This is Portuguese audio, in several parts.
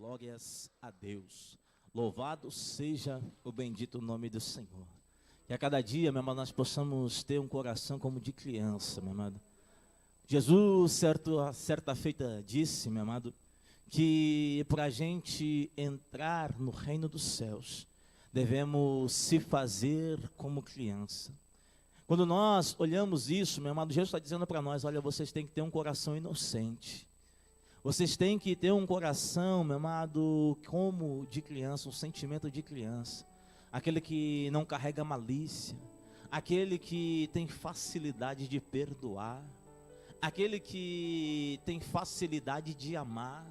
Glórias a Deus. Louvado seja o bendito nome do Senhor. Que a cada dia, meu amado, nós possamos ter um coração como de criança, meu amado. Jesus, certa feita, disse, meu amado, que para a gente entrar no reino dos céus, devemos se fazer como criança. Quando nós olhamos isso, meu amado, Jesus está dizendo para nós, olha, vocês têm que ter um coração inocente. Vocês têm que ter um coração, meu amado, como de criança, um sentimento de criança. Aquele que não carrega malícia, aquele que tem facilidade de perdoar, aquele que tem facilidade de amar.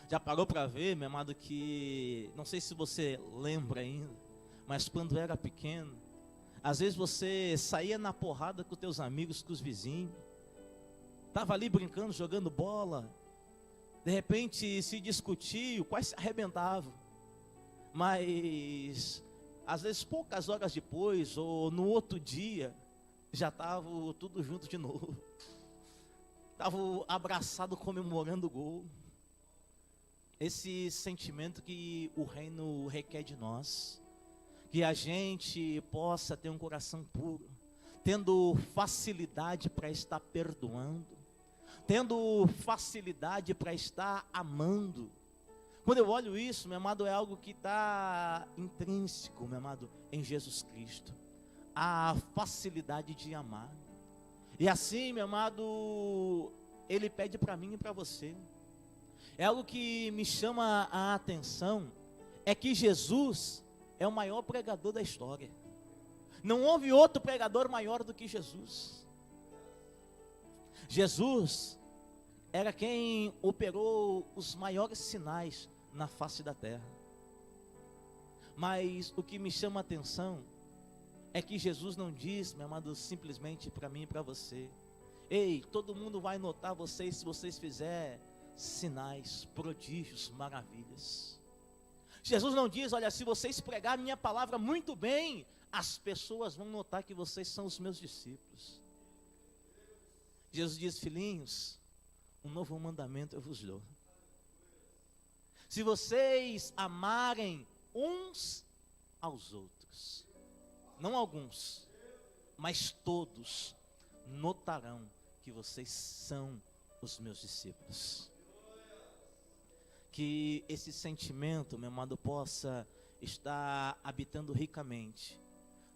Já parou para ver, meu amado, que, não sei se você lembra ainda, mas quando era pequeno, às vezes você saía na porrada com teus amigos, com os vizinhos, estava ali brincando, jogando bola, de repente se discutia, quase se arrebentava, mas às vezes poucas horas depois, ou no outro dia, já estava tudo junto de novo, estava abraçado comemorando o gol. Esse sentimento que o reino requer de nós, que a gente possa ter um coração puro, tendo facilidade para estar perdoando, tendo facilidade para estar amando. Quando eu olho isso, meu amado, é algo que está intrínseco, meu amado, em Jesus Cristo, a facilidade de amar. E assim, meu amado, Ele pede para mim e para você. É algo que me chama a atenção, é que Jesus é o maior pregador da história. Não houve outro pregador maior do que Jesus. Jesus era quem operou os maiores sinais na face da terra. Mas o que me chama a atenção é que Jesus não diz, meu amado, simplesmente para mim e para você: ei, todo mundo vai notar vocês se vocês fizerem sinais, prodígios, maravilhas. Jesus não diz, olha, se vocês pregarem minha palavra muito bem, as pessoas vão notar que vocês são os meus discípulos. Jesus diz, filhinhos, um novo mandamento eu vos dou. Se vocês amarem uns aos outros, não alguns, mas todos, notarão que vocês são os meus discípulos. Que esse sentimento, meu amado, possa estar habitando ricamente,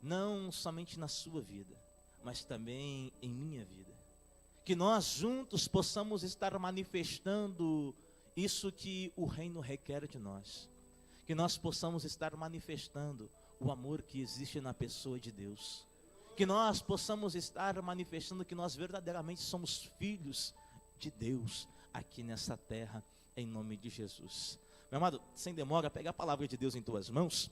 não somente na sua vida, mas também em minha vida. Que nós juntos possamos estar manifestando isso que o reino requer de nós. Que nós possamos estar manifestando o amor que existe na pessoa de Deus. Que nós possamos estar manifestando que nós verdadeiramente somos filhos de Deus aqui nessa terra, em nome de Jesus. Meu amado, sem demora, pega a palavra de Deus em tuas mãos,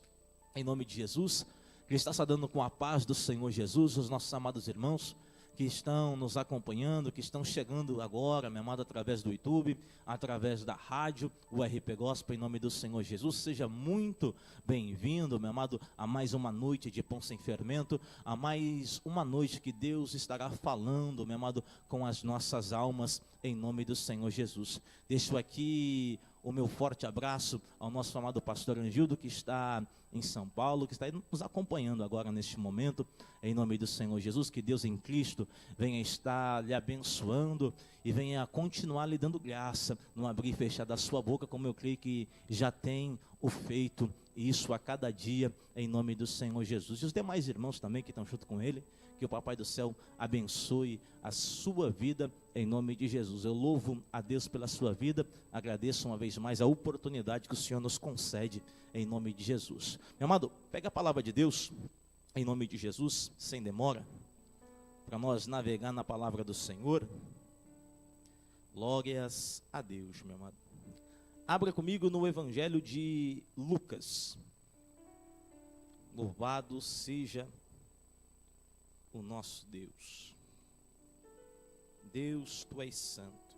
em nome de Jesus, que está saudando com a paz do Senhor Jesus, os nossos amados irmãos que estão nos acompanhando, que estão chegando agora, meu amado, através do YouTube, através da rádio, o RP Gospel, em nome do Senhor Jesus. Seja muito bem-vindo, meu amado, a mais uma noite de Pão Sem Fermento, a mais uma noite que Deus estará falando, meu amado, com as nossas almas, em nome do Senhor Jesus. Deixo aqui o meu forte abraço ao nosso amado pastor Angildo, que está em São Paulo, que está nos acompanhando agora neste momento, em nome do Senhor Jesus. Que Deus em Cristo venha estar lhe abençoando e venha continuar lhe dando graça, no abrir e fechar da sua boca, como eu creio que já tem o feito, isso a cada dia, em nome do Senhor Jesus. E os demais irmãos também que estão junto com ele, que o Papai do Céu abençoe a sua vida, em nome de Jesus. Eu louvo a Deus pela sua vida, agradeço uma vez mais a oportunidade que o Senhor nos concede, em nome de Jesus. Meu amado, pega a palavra de Deus, em nome de Jesus, sem demora, para nós navegar na palavra do Senhor. Glórias a Deus, meu amado. Abra comigo no Evangelho de Lucas. Louvado seja o nosso Deus. Deus, tu és santo.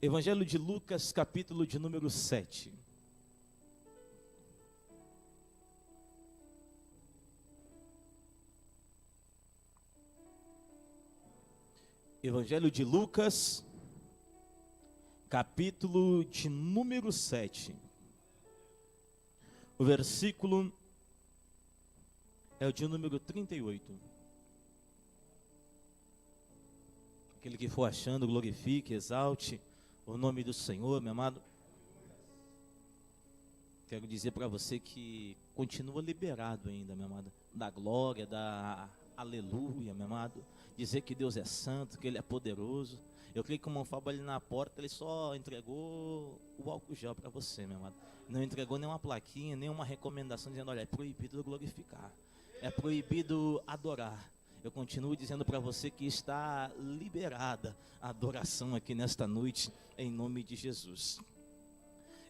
Evangelho de Lucas, capítulo de número 7. Evangelho de Lucas, capítulo de número 7. O versículo é o de número 38. Aquele que for achando, glorifique, exalte o nome do Senhor, meu amado. Quero dizer para você que continua liberado ainda, meu amado, da glória, da aleluia, meu amado. Dizer que Deus é santo, que Ele é poderoso. Eu creio que o irmão Fábio ali na porta, ele só entregou o álcool gel para você, meu amado. Não entregou nenhuma plaquinha, nenhuma recomendação dizendo, olha, é proibido glorificar, é proibido adorar. Eu continuo dizendo para você que está liberada a adoração aqui nesta noite, em nome de Jesus.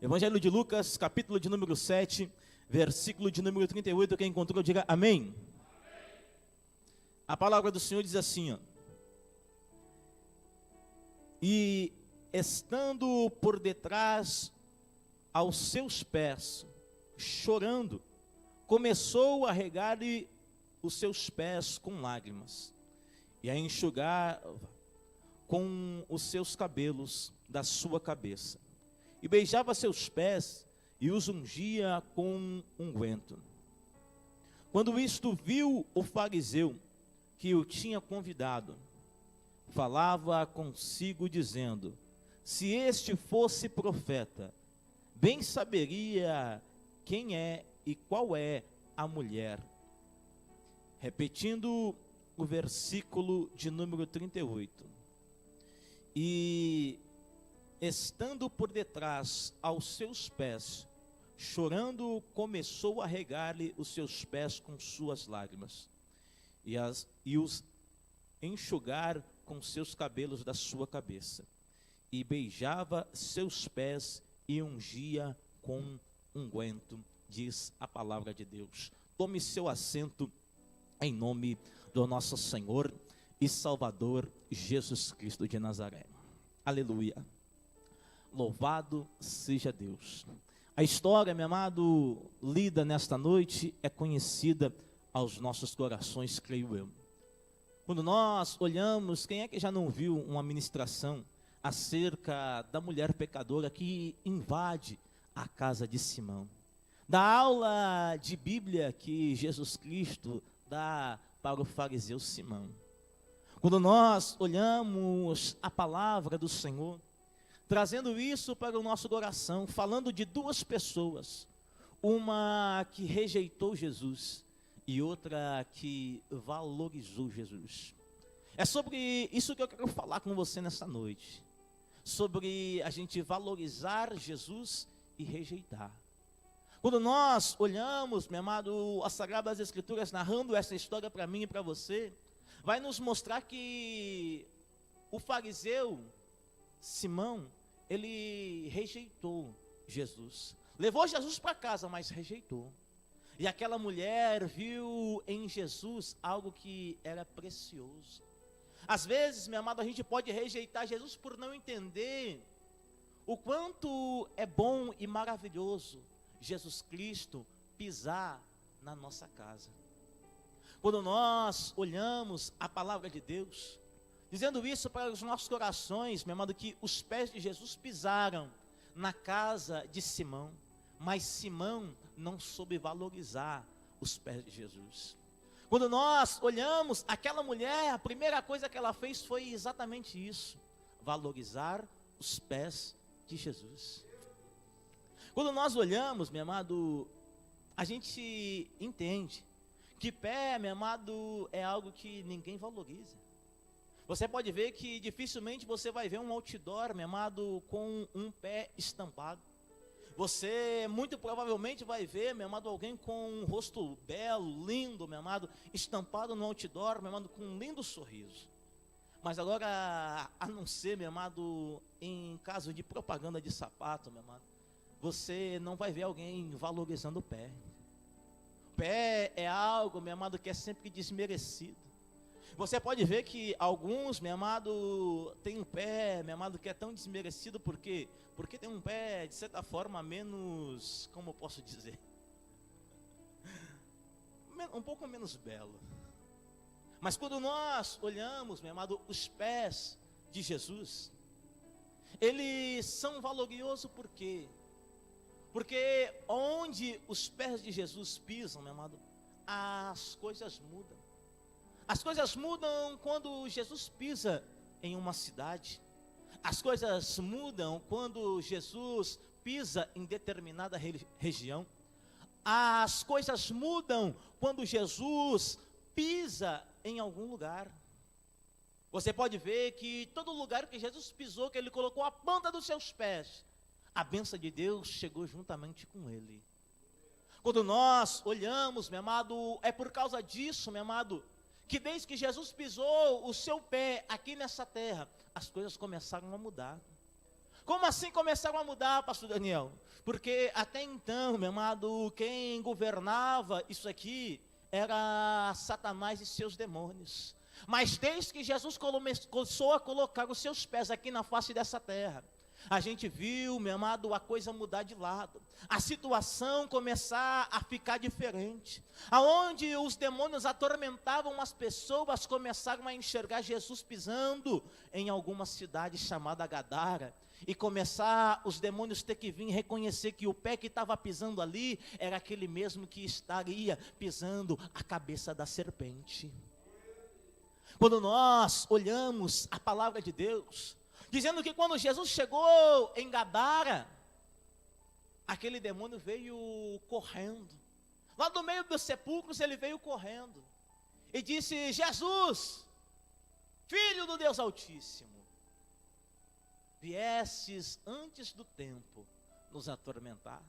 Evangelho de Lucas, capítulo de número 7, versículo de número 38, quem encontrou, diga amém. A palavra do Senhor diz assim, ó. E estando por detrás aos seus pés, chorando, começou a regar-lhe os seus pés com lágrimas, e a enxugar com os seus cabelos da sua cabeça, e beijava seus pés, e os ungia com unguento. Quando isto viu o fariseu, que o tinha convidado, falava consigo dizendo, se este fosse profeta, bem saberia quem é e qual é a mulher. Repetindo o versículo de número 38. E estando por detrás aos seus pés, chorando, começou a regar-lhe os seus pés com suas lágrimas, e os enxugar com seus cabelos da sua cabeça, e beijava seus pés e ungia com unguento, diz a palavra de Deus. Tome seu assento em nome do nosso Senhor e Salvador Jesus Cristo de Nazaré. Aleluia. Louvado seja Deus. A história, meu amado, lida nesta noite é conhecida aos nossos corações, creio eu. Quando nós olhamos, quem é que já não viu uma ministração acerca da mulher pecadora que invade a casa de Simão? Da aula de Bíblia que Jesus Cristo dá para o fariseu Simão. Quando nós olhamos a palavra do Senhor, trazendo isso para o nosso coração, falando de duas pessoas, uma que rejeitou Jesus e outra que valorizou Jesus. É sobre isso que eu quero falar com você nessa noite, sobre a gente valorizar Jesus e rejeitar. Quando nós olhamos, meu amado, as Sagradas Escrituras narrando essa história para mim e para você, vai nos mostrar que o fariseu Simão, ele rejeitou Jesus. Levou Jesus para casa, mas rejeitou. E aquela mulher viu em Jesus algo que era precioso. Às vezes, meu amado, a gente pode rejeitar Jesus por não entender o quanto é bom e maravilhoso Jesus Cristo pisar na nossa casa. Quando nós olhamos a palavra de Deus, dizendo isso para os nossos corações, meu amado, que os pés de Jesus pisaram na casa de Simão, mas Simão não soube valorizar os pés de Jesus. Quando nós olhamos aquela mulher, a primeira coisa que ela fez foi exatamente isso, valorizar os pés de Jesus. Quando nós olhamos, meu amado, a gente entende que pé, meu amado, é algo que ninguém valoriza. Você pode ver que dificilmente você vai ver um outdoor, meu amado, com um pé estampado. Você muito provavelmente vai ver, meu amado, alguém com um rosto belo, lindo, meu amado, estampado no outdoor, meu amado, com um lindo sorriso. Mas agora, a não ser, meu amado, em caso de propaganda de sapato, meu amado, você não vai ver alguém valorizando o pé. O pé é algo, meu amado, que é sempre desmerecido. Você pode ver que alguns, meu amado, tem um pé, meu amado, que é tão desmerecido, por quê? Porque tem um pé, de certa forma, menos, como eu posso dizer? Um pouco menos belo. Mas quando nós olhamos, meu amado, os pés de Jesus, eles são valorosos por quê? Porque onde os pés de Jesus pisam, meu amado, as coisas mudam. As coisas mudam quando Jesus pisa em uma cidade. As coisas mudam quando Jesus pisa em determinada região. As coisas mudam quando Jesus pisa em algum lugar. Você pode ver que todo lugar que Jesus pisou, que ele colocou a ponta dos seus pés, a bênção de Deus chegou juntamente com ele. Quando nós olhamos, meu amado, é por causa disso, meu amado, que desde que Jesus pisou o seu pé aqui nessa terra, as coisas começaram a mudar. Como assim começaram a mudar, pastor Daniel? Porque até então, meu amado, quem governava isso aqui era Satanás e seus demônios. Mas desde que Jesus começou a colocar os seus pés aqui na face dessa terra, a gente viu, meu amado, a coisa mudar de lado, a situação começar a ficar diferente. Aonde os demônios atormentavam as pessoas, começaram a enxergar Jesus pisando em alguma cidade chamada Gadara. E começar os demônios ter que vir reconhecer que o pé que estava pisando ali era aquele mesmo que estaria pisando a cabeça da serpente. Quando nós olhamos a palavra de Deus, dizendo que quando Jesus chegou em Gadara, aquele demônio veio correndo. Lá do meio dos sepulcros ele veio correndo. E disse: Jesus, Filho do Deus Altíssimo, viesses antes do tempo nos atormentar.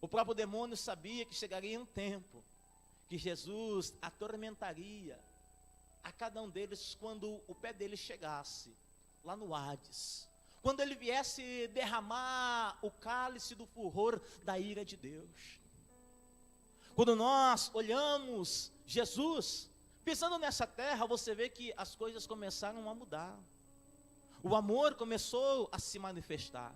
O próprio demônio sabia que chegaria um tempo que Jesus atormentaria a cada um deles quando o pé dele chegasse lá no Hades, quando ele viesse derramar o cálice do furor da ira de Deus. Quando nós olhamos Jesus pisando nessa terra, você vê que as coisas começaram a mudar. O amor começou a se manifestar.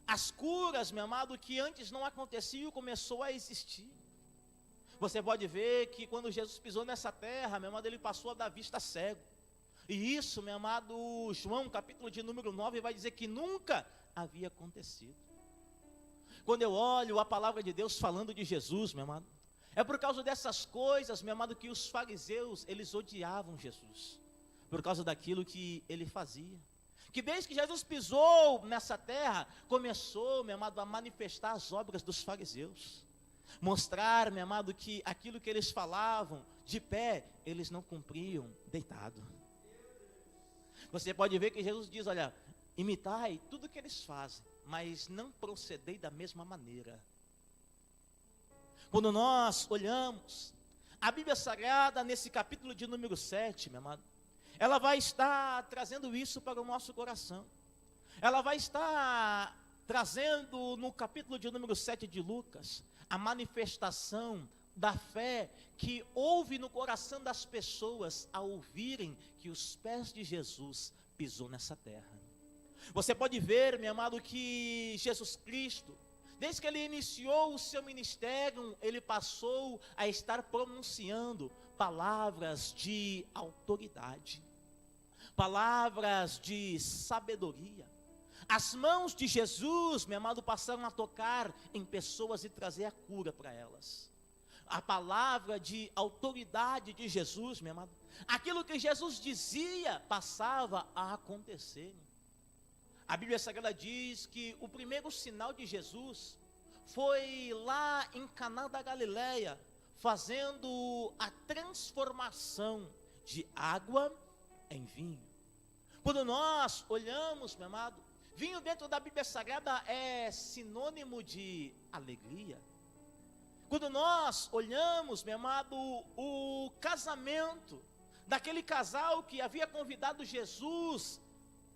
As curas, meu amado, que antes não aconteciam, começou a existir. Você pode ver que quando Jesus pisou nessa terra, meu amado, ele passou a dar vista cego. E isso, meu amado, João, capítulo de número 9, vai dizer que nunca havia acontecido. Quando eu olho a palavra de Deus falando de Jesus, meu amado, é por causa dessas coisas, meu amado, que os fariseus, eles odiavam Jesus. Por causa daquilo que ele fazia. Que desde que Jesus pisou nessa terra, começou, meu amado, a manifestar as obras dos fariseus. Mostrar, meu amado, que aquilo que eles falavam de pé, eles não cumpriam deitado. Você pode ver que Jesus diz: olha, imitai tudo que eles fazem, mas não procedei da mesma maneira. Quando nós olhamos a Bíblia Sagrada, nesse capítulo de número 7, meu amado, ela vai estar trazendo isso para o nosso coração. Ela vai estar trazendo no capítulo de número 7 de Lucas, a manifestação da fé que houve no coração das pessoas ao ouvirem que os pés de Jesus pisou nessa terra. Você pode ver, meu amado, que Jesus Cristo, desde que ele iniciou o seu ministério, ele passou a estar pronunciando palavras de autoridade, palavras de sabedoria. As mãos de Jesus, meu amado, passaram a tocar em pessoas e trazer a cura para elas. A palavra de autoridade de Jesus, meu amado, aquilo que Jesus dizia passava a acontecer. A Bíblia Sagrada diz que o primeiro sinal de Jesus foi lá em Caná da Galileia, fazendo a transformação de água em vinho. Quando nós olhamos, meu amado, vinho dentro da Bíblia Sagrada é sinônimo de alegria. Quando nós olhamos, meu amado, o casamento daquele casal que havia convidado Jesus,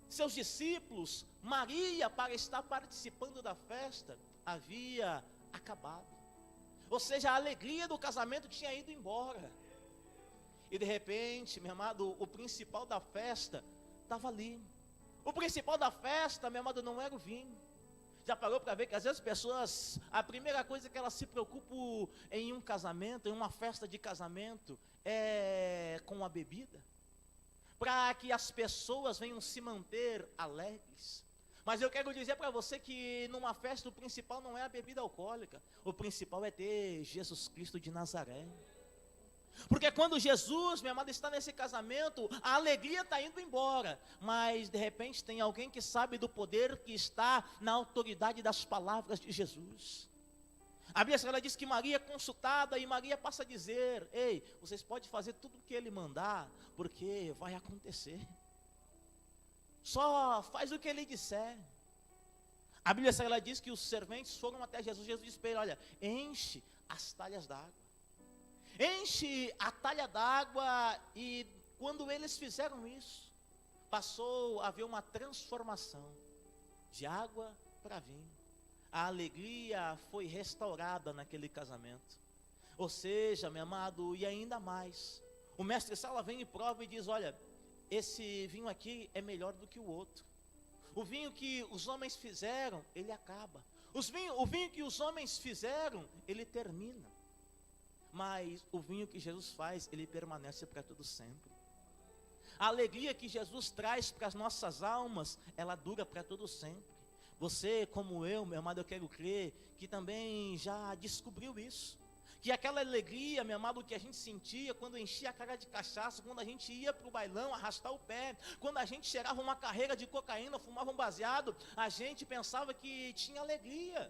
seus discípulos, Maria, para estar participando da festa, havia acabado. Ou seja, a alegria do casamento tinha ido embora. E de repente, meu amado, o principal da festa estava ali. O principal da festa, meu amado, não era o vinho. Já parou para ver que às vezes as pessoas, a primeira coisa que elas se preocupam em um casamento, em uma festa de casamento, é com a bebida? para que as pessoas venham se manter alegres. Mas eu quero dizer para você que numa festa o principal não é a bebida alcoólica, o principal é ter Jesus Cristo de Nazaré. Porque quando Jesus, minha amada, está nesse casamento, a alegria está indo embora, mas de repente tem alguém que sabe do poder que está na autoridade das palavras de Jesus. A Bíblia ela diz que Maria é consultada e Maria passa a dizer: ei, vocês podem fazer tudo o que ele mandar, porque vai acontecer. Só faz o que ele disser. A Bíblia ela diz que os serventes foram até Jesus. Jesus disse para ele: olha, enche as talhas d'água. Enche a talha d'água. E quando eles fizeram isso, passou a haver uma transformação de água para vinho. A alegria foi restaurada naquele casamento. Ou seja, meu amado, e ainda mais, o mestre Sala vem e prova e diz: olha, esse vinho aqui é melhor do que o outro. O vinho que os homens fizeram, ele acaba. O vinho que os homens fizeram, ele termina. Mas o vinho que Jesus faz, ele permanece para todo sempre. A alegria que Jesus traz para as nossas almas, ela dura para todo sempre. Você, como eu, meu amado, eu quero crer que também já descobriu isso. Que aquela alegria, meu amado, que a gente sentia quando enchia a cara de cachaça, quando a gente ia para o bailão arrastar o pé, quando a gente cheirava uma carreira de cocaína, fumava um baseado, a gente pensava que tinha alegria,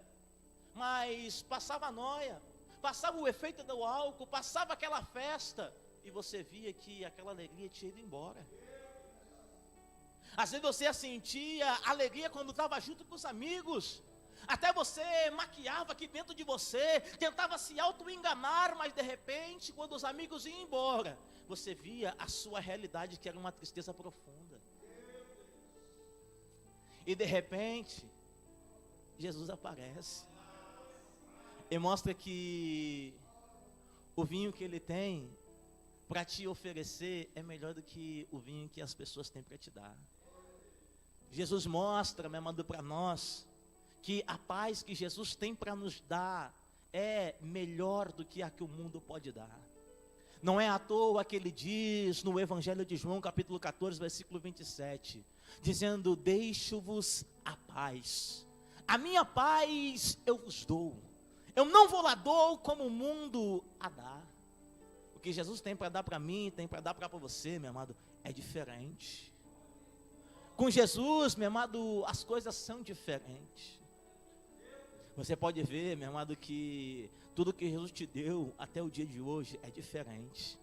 mas passava a nóia, passava o efeito do álcool, passava aquela festa, e você via que aquela alegria tinha ido embora. Às vezes você sentia alegria quando estava junto com os amigos, até você maquiava aqui dentro de você, tentava se auto-enganar, mas de repente, quando os amigos iam embora, você via a sua realidade, que era uma tristeza profunda. E de repente, Jesus aparece e mostra que o vinho que ele tem para te oferecer é melhor do que o vinho que as pessoas têm para te dar. Jesus mostra, meu amado, para nós que a paz que Jesus tem para nos dar é melhor do que a que o mundo pode dar. Não é à toa que ele diz no Evangelho de João, capítulo 14, versículo 27, dizendo: deixo-vos a paz, a minha paz eu vos dou, eu não vou lá dou como o mundo a dá. O que Jesus tem para dar para mim, tem para dar para você, meu amado, é diferente. Com Jesus, meu amado, as coisas são diferentes. Você pode ver, meu amado, que tudo que Jesus te deu até o dia de hoje é diferente.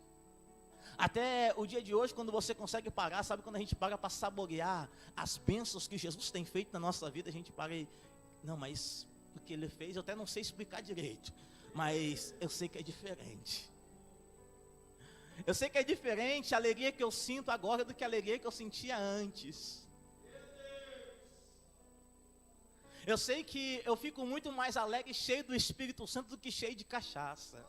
Até o dia de hoje, quando você consegue parar, sabe quando a gente para saborear as bênçãos que Jesus tem feito na nossa vida, a gente para e, não, mas o que ele fez eu até não sei explicar direito, mas eu sei que é diferente. Eu sei que é diferente a alegria que eu sinto agora do que a alegria que eu sentia antes. Eu sei que eu fico muito mais alegre, cheio do Espírito Santo, do que cheio de cachaça.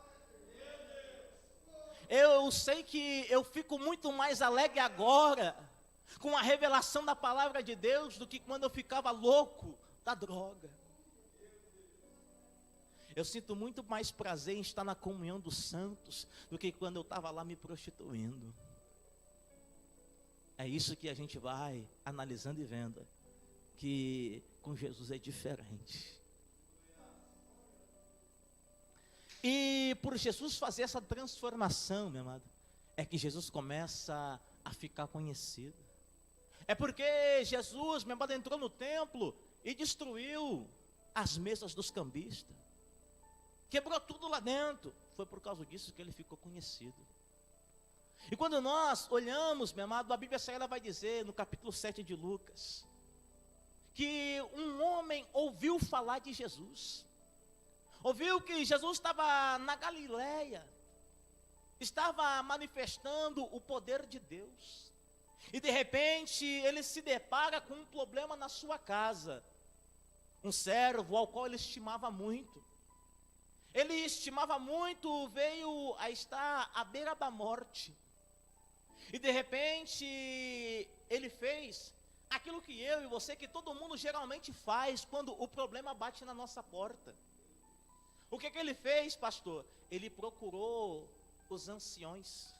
Eu sei que eu fico muito mais alegre agora, com a revelação da palavra de Deus, do que quando eu ficava louco da droga. Eu sinto muito mais prazer em estar na comunhão dos santos, do que quando eu estava lá me prostituindo. É isso que a gente vai analisando e vendo, que com Jesus é diferente. E por Jesus fazer essa transformação, meu amado, é que Jesus começa a ficar conhecido. É porque Jesus, meu amado, entrou no templo e destruiu as mesas dos cambistas. Quebrou tudo lá dentro. Foi por causa disso que ele ficou conhecido. E quando nós olhamos, meu amado, a Bíblia Sagrada vai dizer, no capítulo 7 de Lucas, que um homem ouviu falar de Jesus. Ouviu que Jesus estava na Galileia, estava manifestando o poder de Deus. E de repente ele se depara com um problema na sua casa. Um servo ao qual ele estimava muito. Ele estimava muito, veio a estar à beira da morte. E de repente ele fez aquilo que eu e você, que todo mundo geralmente faz quando o problema bate na nossa porta. O que ele fez, pastor? Ele procurou os anciões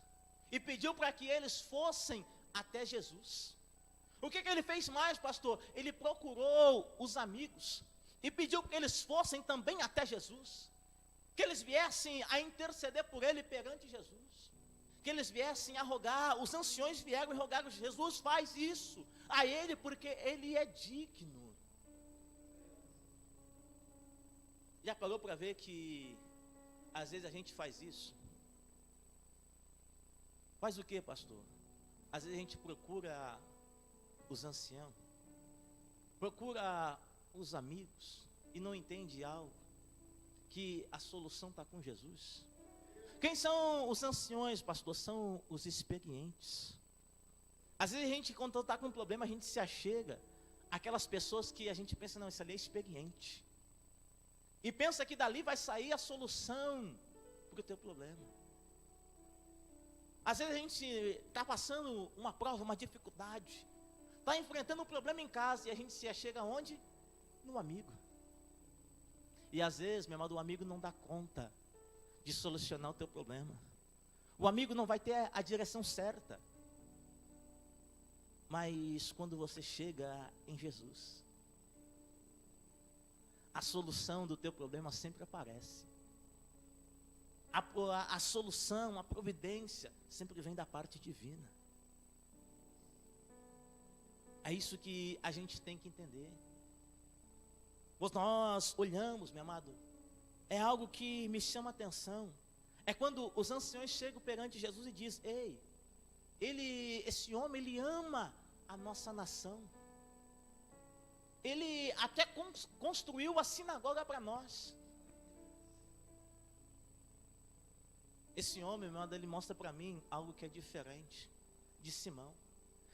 e pediu para que eles fossem até Jesus. O que ele fez mais, pastor? Ele procurou os amigos e pediu que eles fossem também até Jesus, que eles viessem a interceder por ele perante Jesus, que eles viessem a rogar. Os anciões vieram e rogaram: Jesus, faz isso a ele, porque ele é digno. Já parou para ver que às vezes a gente faz isso? Faz o que, pastor? Às vezes a gente procura os anciãos, procura os amigos e não entende algo, que a solução está com Jesus. Quem são os anciões, pastor? São os experientes. Às vezes a gente, quando está com um problema, a gente se achega àquelas pessoas que a gente pensa: não, esse ali é experiente, e pensa que dali vai sair a solução para o teu problema. Às vezes a gente está passando uma prova, uma dificuldade, está enfrentando um problema em casa, e a gente se achega aonde? No amigo. E às vezes, meu amado, o amigo não dá conta de solucionar o teu problema. O amigo não vai ter a direção certa. Mas quando você chega em Jesus, a solução do teu problema sempre aparece. A solução, a providência sempre vem da parte divina. É isso que a gente tem que entender. Nós olhamos, meu amado, é algo que me chama a atenção. É quando os anciões chegam perante Jesus e dizem: ei, esse homem, ele ama a nossa nação. Ele até construiu a sinagoga para nós. Esse homem, meu amado, ele mostra para mim algo que é diferente de Simão.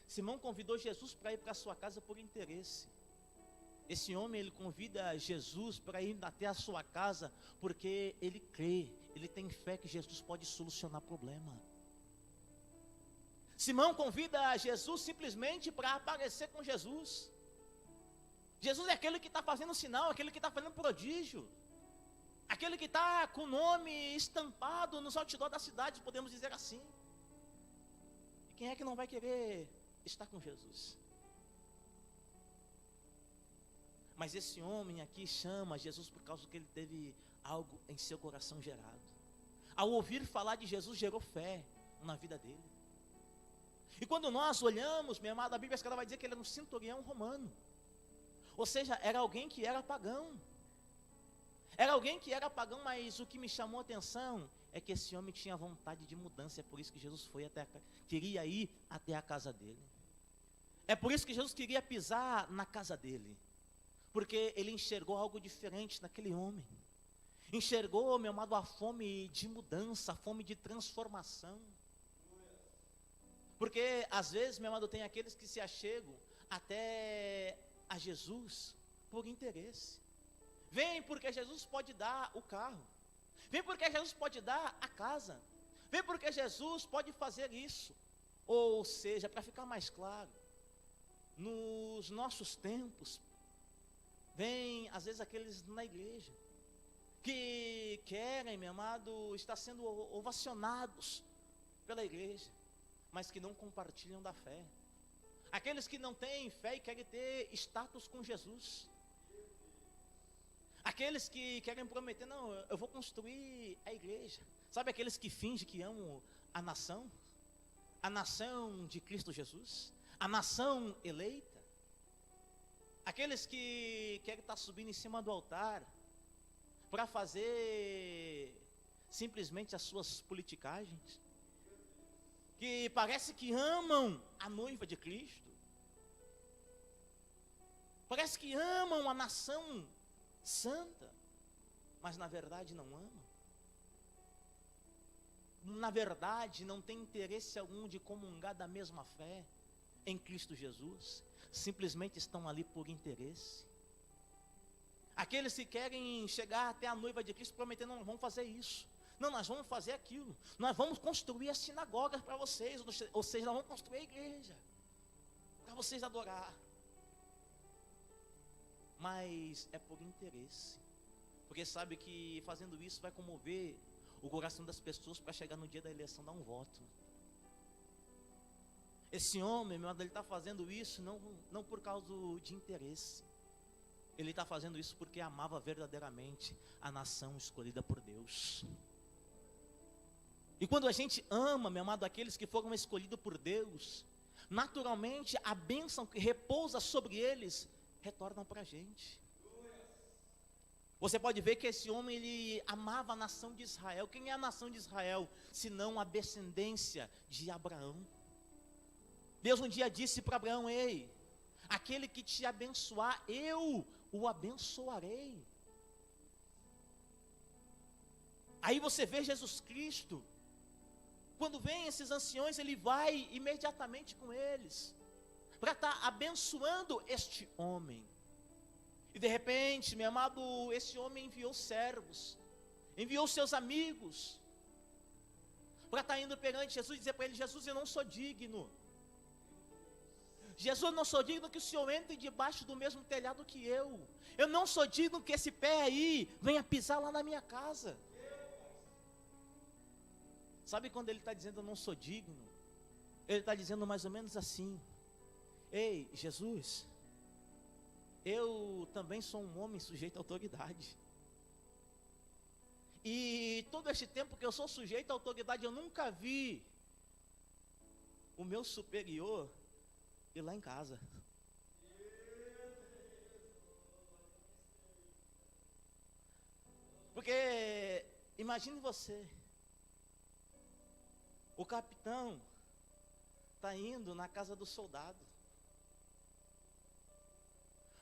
Simão convidou Jesus para ir para a sua casa por interesse. Esse homem, ele convida Jesus para ir até a sua casa porque ele crê, ele tem fé que Jesus pode solucionar problema. Simão convida Jesus simplesmente para aparecer com Jesus. Jesus é aquele que está fazendo sinal, aquele que está fazendo prodígio, aquele que está com o nome estampado nos outdoors da cidade, podemos dizer assim. E quem é que não vai querer estar com Jesus? Mas esse homem aqui chama Jesus por causa que ele teve algo em seu coração gerado. Ao ouvir falar de Jesus, gerou fé na vida dele. E quando nós olhamos, meu amado, a Bíblia Sagrada vai dizer que ele era um centurião romano. Ou seja, era alguém que era pagão. Era alguém que era pagão, mas o que me chamou a atenção é que esse homem tinha vontade de mudança. É por isso que Jesus queria ir até a casa dele. É por isso que Jesus queria pisar na casa dele. Porque ele enxergou algo diferente naquele homem. Enxergou, meu amado, a fome de mudança, a fome de transformação. Porque às vezes, meu amado, tem aqueles que se achegam até a Jesus por interesse. Vem porque Jesus pode dar o carro. Vem porque Jesus pode dar a casa. Vem porque Jesus pode fazer isso. Ou seja, para ficar mais claro, nos nossos tempos, vem às vezes aqueles na igreja que querem, meu amado, estar sendo ovacionados pela igreja, mas que não compartilham da fé. Aqueles que não têm fé e querem ter status com Jesus. Aqueles que querem prometer: não, eu vou construir a igreja. Sabe aqueles que fingem que amam a nação? A nação de Cristo Jesus? A nação eleita? Aqueles que querem estar subindo em cima do altar para fazer simplesmente as suas politicagens, que parece que amam a noiva de Cristo, parece que amam a nação santa, mas na verdade não amam. Na verdade não tem interesse algum de comungar da mesma fé em Cristo Jesus, simplesmente estão ali por interesse. Aqueles que querem chegar até a noiva de Cristo prometendo: não, vamos fazer isso, não, nós vamos fazer aquilo, nós vamos construir as sinagogas para vocês, ou seja, nós vamos construir a igreja para vocês adorar. Mas é por interesse, porque sabe que fazendo isso vai comover o coração das pessoas para chegar no dia da eleição dar um voto. Esse homem, meu amado, ele está fazendo isso não por causa de interesse. Ele está fazendo isso porque amava verdadeiramente a nação escolhida por Deus. E quando a gente ama, meu amado, aqueles que foram escolhidos por Deus, naturalmente a bênção que repousa sobre eles retorna para a gente. Você pode ver que esse homem, ele amava a nação de Israel. Quem é a nação de Israel? Senão a descendência de Abraão. Deus um dia disse para Abraão: ei, aquele que te abençoar, eu o abençoarei. Aí você vê Jesus Cristo, quando vem esses anciões, ele vai imediatamente com eles, para estar abençoando este homem. E de repente, meu amado, esse homem enviou servos, enviou seus amigos, para estar indo perante Jesus e dizer para ele: Jesus, eu não sou digno. Jesus, eu não sou digno que o Senhor entre debaixo do mesmo telhado que eu. Eu não sou digno que esse pé aí venha pisar lá na minha casa. Sabe quando ele está dizendo eu não sou digno? Ele está dizendo mais ou menos assim: ei, Jesus, eu também sou um homem sujeito à autoridade. E todo este tempo que eu sou sujeito à autoridade, eu nunca vi o meu superior ir lá em casa. Porque imagine você, o capitão está indo na casa do soldado.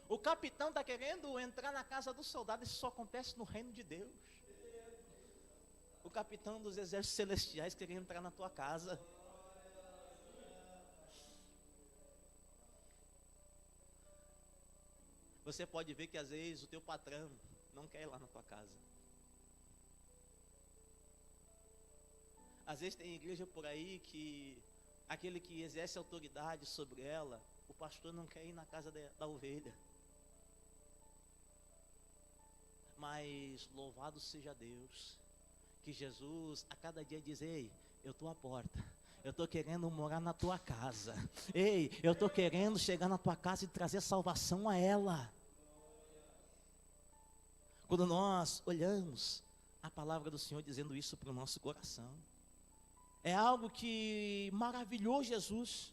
O capitão está querendo entrar na casa do soldado. Isso só acontece no reino de Deus. O capitão dos exércitos celestiais queria entrar na tua casa. Você pode ver que às vezes o teu patrão não quer ir lá na tua casa. Às vezes tem igreja por aí que aquele que exerce autoridade sobre ela, o pastor não quer ir na casa da ovelha. Mas louvado seja Deus, que Jesus a cada dia diz: ei, eu estou à porta, eu estou querendo morar na tua casa. Ei, eu estou querendo chegar na tua casa e trazer salvação a ela. Quando nós olhamos a palavra do Senhor dizendo isso para o nosso coração, é algo que maravilhou Jesus.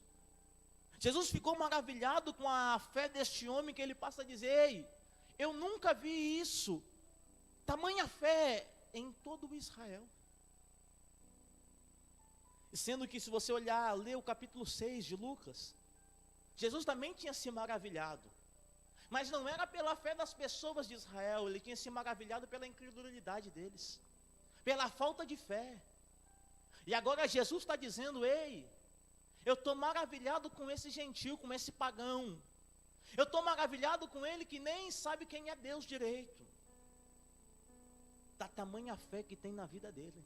Jesus ficou maravilhado com a fé deste homem, que ele passa a dizer: ei, eu nunca vi isso, tamanha fé em todo o Israel. Sendo que se você olhar, ler o capítulo 6 de Lucas, Jesus também tinha se maravilhado, mas não era pela fé das pessoas de Israel, ele tinha se maravilhado pela incredulidade deles, pela falta de fé. E agora Jesus está dizendo: ei, eu estou maravilhado com esse gentil, com esse pagão. Eu estou maravilhado com ele que nem sabe quem é Deus direito. Da tamanha fé que tem na vida dele.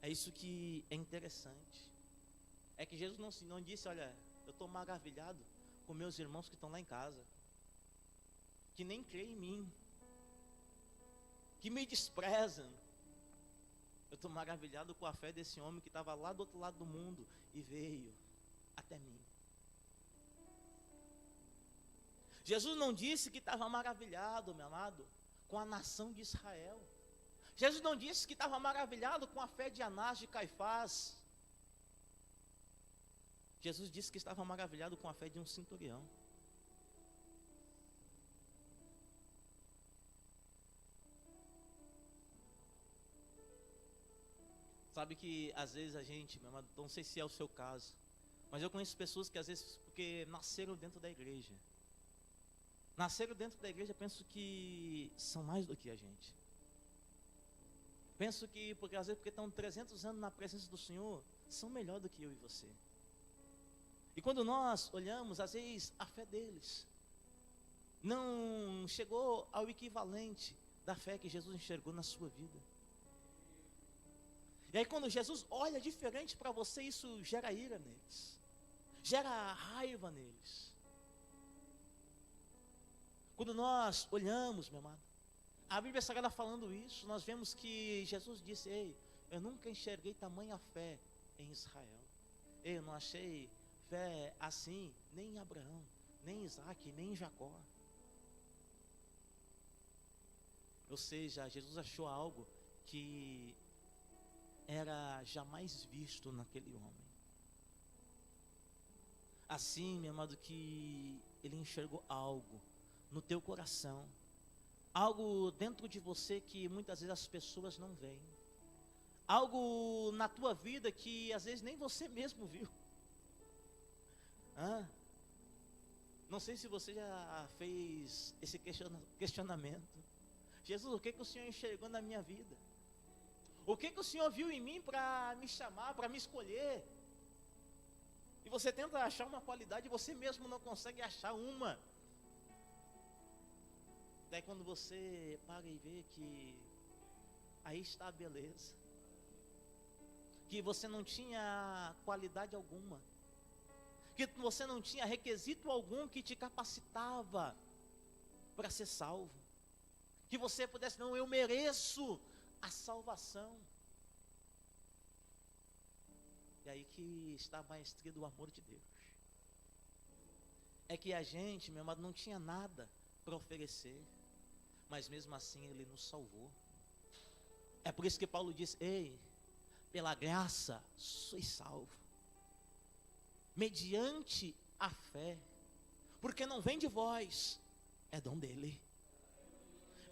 É isso que é interessante. É que Jesus não disse: olha, eu estou maravilhado com meus irmãos que estão lá em casa, que nem creem em mim, que me desprezam. Eu estou maravilhado com a fé desse homem que estava lá do outro lado do mundo e veio até mim. Jesus não disse que estava maravilhado, meu amado, com a nação de Israel. Jesus não disse que estava maravilhado com a fé de Anás, de Caifás. Jesus disse que estava maravilhado com a fé de um centurião. Sabe que às vezes a gente, meu amado, não sei se é o seu caso, mas eu conheço pessoas que às vezes, porque nasceram dentro da igreja, penso que são mais do que a gente. Penso que, porque às vezes, porque estão 300 anos na presença do Senhor, são melhor do que eu e você. E quando nós olhamos, às vezes, a fé deles não chegou ao equivalente da fé que Jesus enxergou na sua vida. E aí quando Jesus olha diferente para você, isso gera ira neles, gera raiva neles. Quando nós olhamos, meu amado, a Bíblia Sagrada falando isso, nós vemos que Jesus disse: ei, eu nunca enxerguei tamanha fé em Israel. Eu não achei fé assim nem em Abraão, nem em Isaac, nem em Jacó. Ou seja, Jesus achou algo que era jamais visto naquele homem. Assim, meu amado, que ele enxergou algo no teu coração, algo dentro de você que muitas vezes as pessoas não veem, algo na tua vida que às vezes nem você mesmo viu. Não sei se você já fez esse questionamento. Jesus, o que o Senhor enxergou na minha vida? O que o Senhor viu em mim para me chamar, para me escolher? E você tenta achar uma qualidade e você mesmo não consegue achar uma. Daí quando você para e vê que aí está a beleza, que você não tinha qualidade alguma, que você não tinha requisito algum que te capacitava para ser salvo, que você pudesse, não, eu mereço a salvação. E aí que está a maestria do amor de Deus. É que a gente, meu amado, não tinha nada para oferecer, mas mesmo assim Ele nos salvou. É por isso que Paulo diz, ei, pela graça sois salvo, mediante a fé, porque não vem de vós, é dom dele,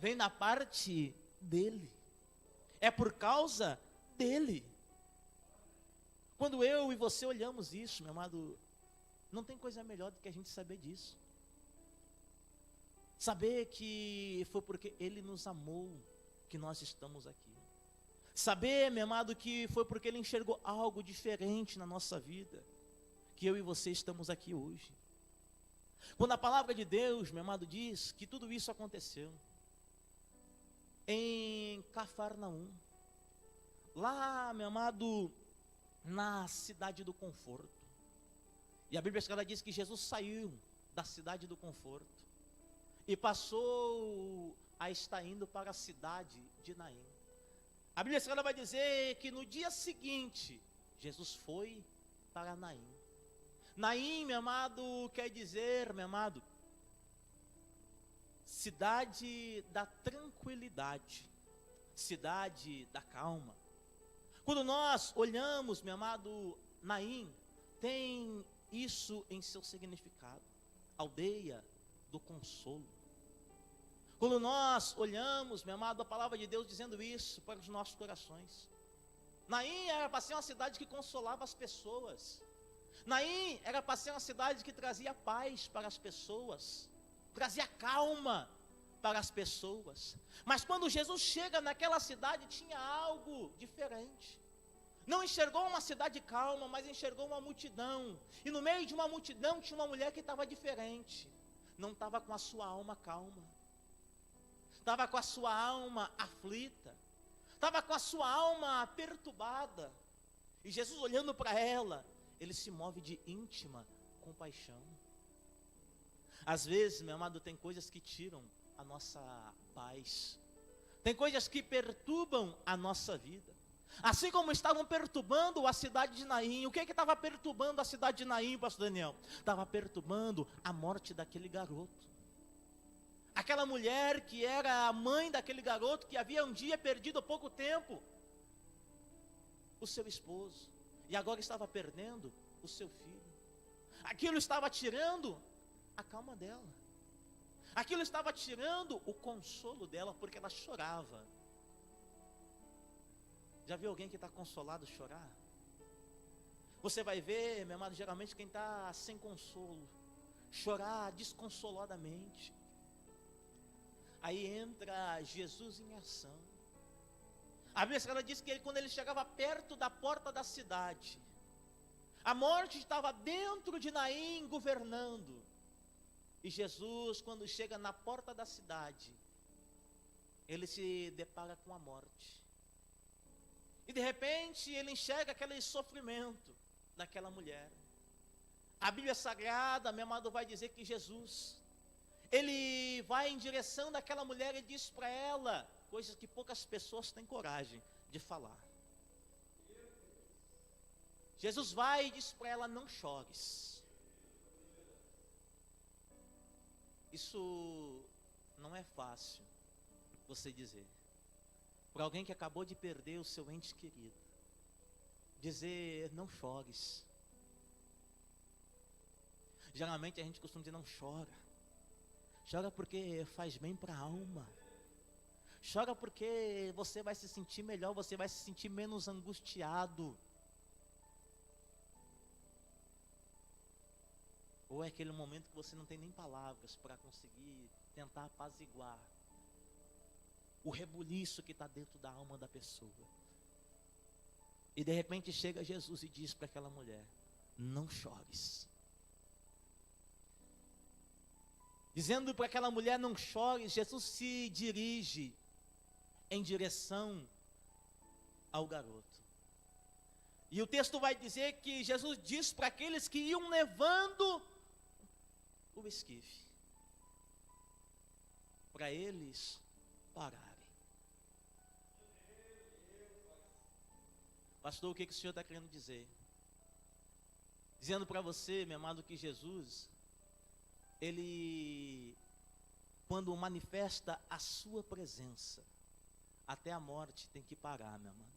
vem da parte dele, é por causa dele. Quando eu e você olhamos isso, meu amado, não tem coisa melhor do que a gente saber disso. Saber que foi porque Ele nos amou que nós estamos aqui. Saber, meu amado, que foi porque Ele enxergou algo diferente na nossa vida, que eu e você estamos aqui hoje. Quando a palavra de Deus, meu amado, diz que tudo isso aconteceu em Cafarnaum, lá, meu amado, na cidade do conforto. E a Bíblia Sagrada diz que Jesus saiu da cidade do conforto e passou a estar indo para a cidade de Naim. A Bíblia Sagrada vai dizer que no dia seguinte, Jesus foi para Naim. Naim, meu amado, quer dizer, meu amado, cidade da tranquilidade, cidade da calma. Quando nós olhamos, meu amado, Naim, tem isso em seu significado, aldeia do consolo. Quando nós olhamos, meu amado, a palavra de Deus dizendo isso para os nossos corações, Naim era para ser uma cidade que consolava as pessoas. Naim era para ser uma cidade que trazia paz para as pessoas, trazia calma para as pessoas. Mas quando Jesus chega naquela cidade, tinha algo diferente. Não enxergou uma cidade calma, mas enxergou uma multidão. E no meio de uma multidão tinha uma mulher que estava diferente. Não estava com a sua alma calma, estava com a sua alma aflita, estava com a sua alma perturbada. E Jesus, olhando para ela, Ele se move de íntima compaixão. Às vezes, meu amado, tem coisas que tiram a nossa paz, tem coisas que perturbam a nossa vida. Assim como estavam perturbando a cidade de Naim. O que estava perturbando a cidade de Naim, pastor Daniel? Estava perturbando a morte daquele garoto. Aquela mulher que era a mãe daquele garoto, que havia um dia perdido há pouco tempo o seu esposo, e agora estava perdendo o seu filho. Aquilo estava tirando a calma dela, aquilo estava tirando o consolo dela, porque ela chorava. Já viu alguém que está consolado chorar? Você vai ver, meu amado, geralmente quem está sem consolo, chorar desconsoladamente. Aí entra Jesus em ação. A Bíblia Sagrada diz que quando ele chegava perto da porta da cidade, a morte estava dentro de Naim governando. E Jesus, quando chega na porta da cidade, ele se depara com a morte. E de repente ele enxerga aquele sofrimento daquela mulher. A Bíblia Sagrada, meu amado, vai dizer que Jesus, ele vai em direção daquela mulher e diz para ela coisas que poucas pessoas têm coragem de falar. Jesus vai e diz para ela: não chores. Isso não é fácil você dizer para alguém que acabou de perder o seu ente querido. Dizer: não chores. Geralmente a gente costuma dizer: não chora. Chora porque faz bem para a alma. Chora porque você vai se sentir melhor, você vai se sentir menos angustiado. Ou é aquele momento que você não tem nem palavras para conseguir tentar apaziguar o rebuliço que está dentro da alma da pessoa. E de repente chega Jesus e diz para aquela mulher: não chores. Dizendo para aquela mulher: não chores, Jesus se dirige em direção ao garoto. E o texto vai dizer que Jesus diz para aqueles que iam levando o esquife, para eles pararem. Pastor, o que o senhor está querendo dizer? Dizendo para você, meu amado, que Jesus, Ele, quando manifesta a sua presença, até a morte tem que parar, meu amado.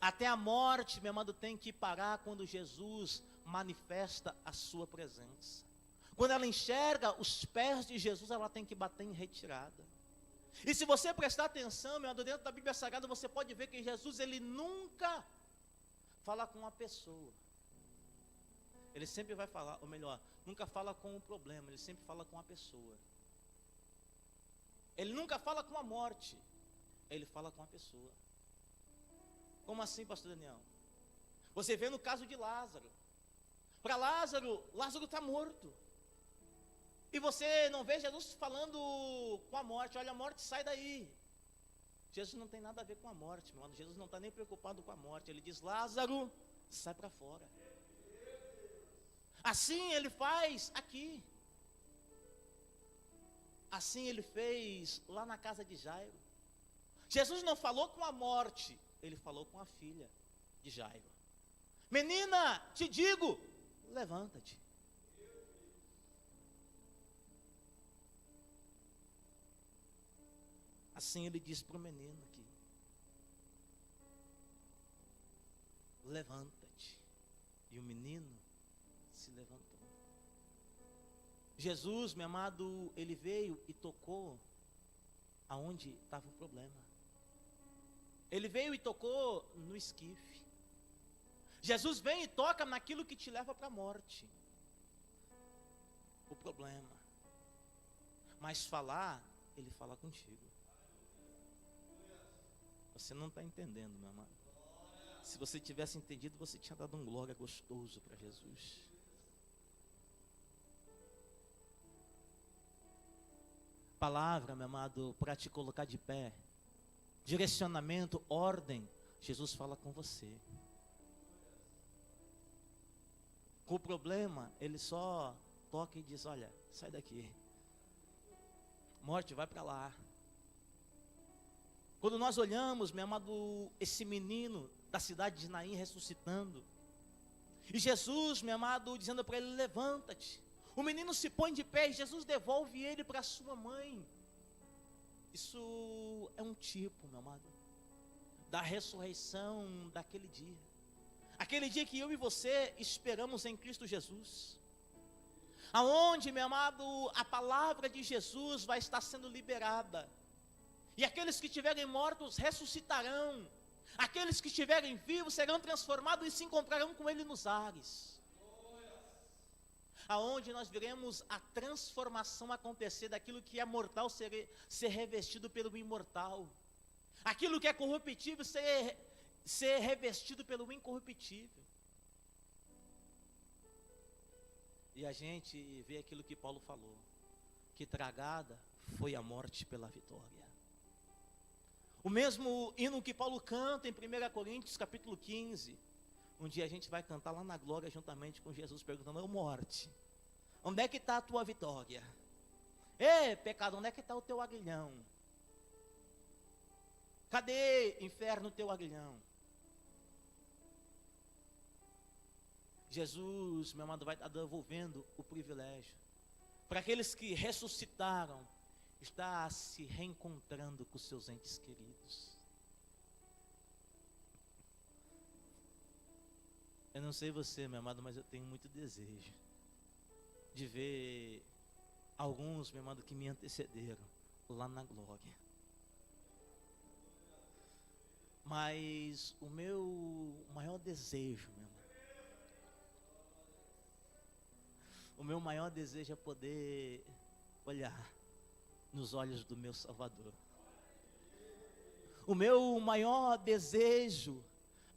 Até a morte, meu amado, tem que parar quando Jesus manifesta a sua presença. Quando ela enxerga os pés de Jesus, ela tem que bater em retirada. E se você prestar atenção, meu amado, dentro da Bíblia Sagrada, você pode ver que Jesus, ele nunca fala com a pessoa. Ele sempre vai falar, ou melhor, nunca fala com o problema, ele sempre fala com a pessoa. Ele nunca fala com a morte, ele fala com a pessoa. Como assim, pastor Daniel? Você vê no caso de Lázaro. Para Lázaro, Lázaro está morto. E você não vê Jesus falando com a morte: olha, a morte, sai daí. Jesus não tem nada a ver com a morte, meu irmão. Jesus não está nem preocupado com a morte. Ele diz: Lázaro, sai para fora. Assim ele faz aqui. Assim ele fez lá na casa de Jairo. Jesus não falou com a morte, ele falou com a filha de Jairo. Menina, te digo, levanta-te. Assim ele diz para o menino aqui: levanta-te. E o menino se levantou. Jesus, meu amado, ele veio e tocou aonde estava o problema. Ele veio e tocou no esquife. Jesus vem e toca naquilo que te leva para a morte, o problema. Mas falar, ele fala contigo. Você não está entendendo, meu amado. Se você tivesse entendido, você tinha dado um glória gostoso para Jesus. Palavra, meu amado, para te colocar de pé. Direcionamento, ordem. Jesus fala com você. Com o problema, ele só toca e diz: olha, sai daqui. Morte, vai para lá. Quando nós olhamos, meu amado, esse menino da cidade de Naim ressuscitando, e Jesus, meu amado, dizendo para ele: levanta-te. O menino se põe de pé e Jesus devolve ele para sua mãe. Isso é um tipo, meu amado, da ressurreição daquele dia. Aquele dia que eu e você esperamos em Cristo Jesus. Aonde, meu amado, a palavra de Jesus vai estar sendo liberada. E aqueles que estiverem mortos ressuscitarão. Aqueles que estiverem vivos serão transformados e se encontrarão com Ele nos ares. Aonde nós veremos a transformação acontecer daquilo que é mortal ser revestido pelo imortal. Aquilo que é corruptível ser revestido pelo incorruptível. E a gente vê aquilo que Paulo falou, que tragada foi a morte pela vitória. O mesmo hino que Paulo canta em 1 Coríntios capítulo 15. Um dia a gente vai cantar lá na glória juntamente com Jesus, perguntando: ô morte, onde é que está a tua vitória? Ei, pecado, onde é que está o teu aguilhão? Cadê, inferno, o teu aguilhão? Jesus, meu amado, vai estar devolvendo o privilégio para aqueles que ressuscitaram, está se reencontrando com seus entes queridos. Eu não sei você, meu amado, mas eu tenho muito desejo de ver alguns, meu amado, que me antecederam lá na glória. Mas o meu maior desejo, meu amado, o meu maior desejo é poder olhar nos olhos do meu Salvador. O meu maior desejo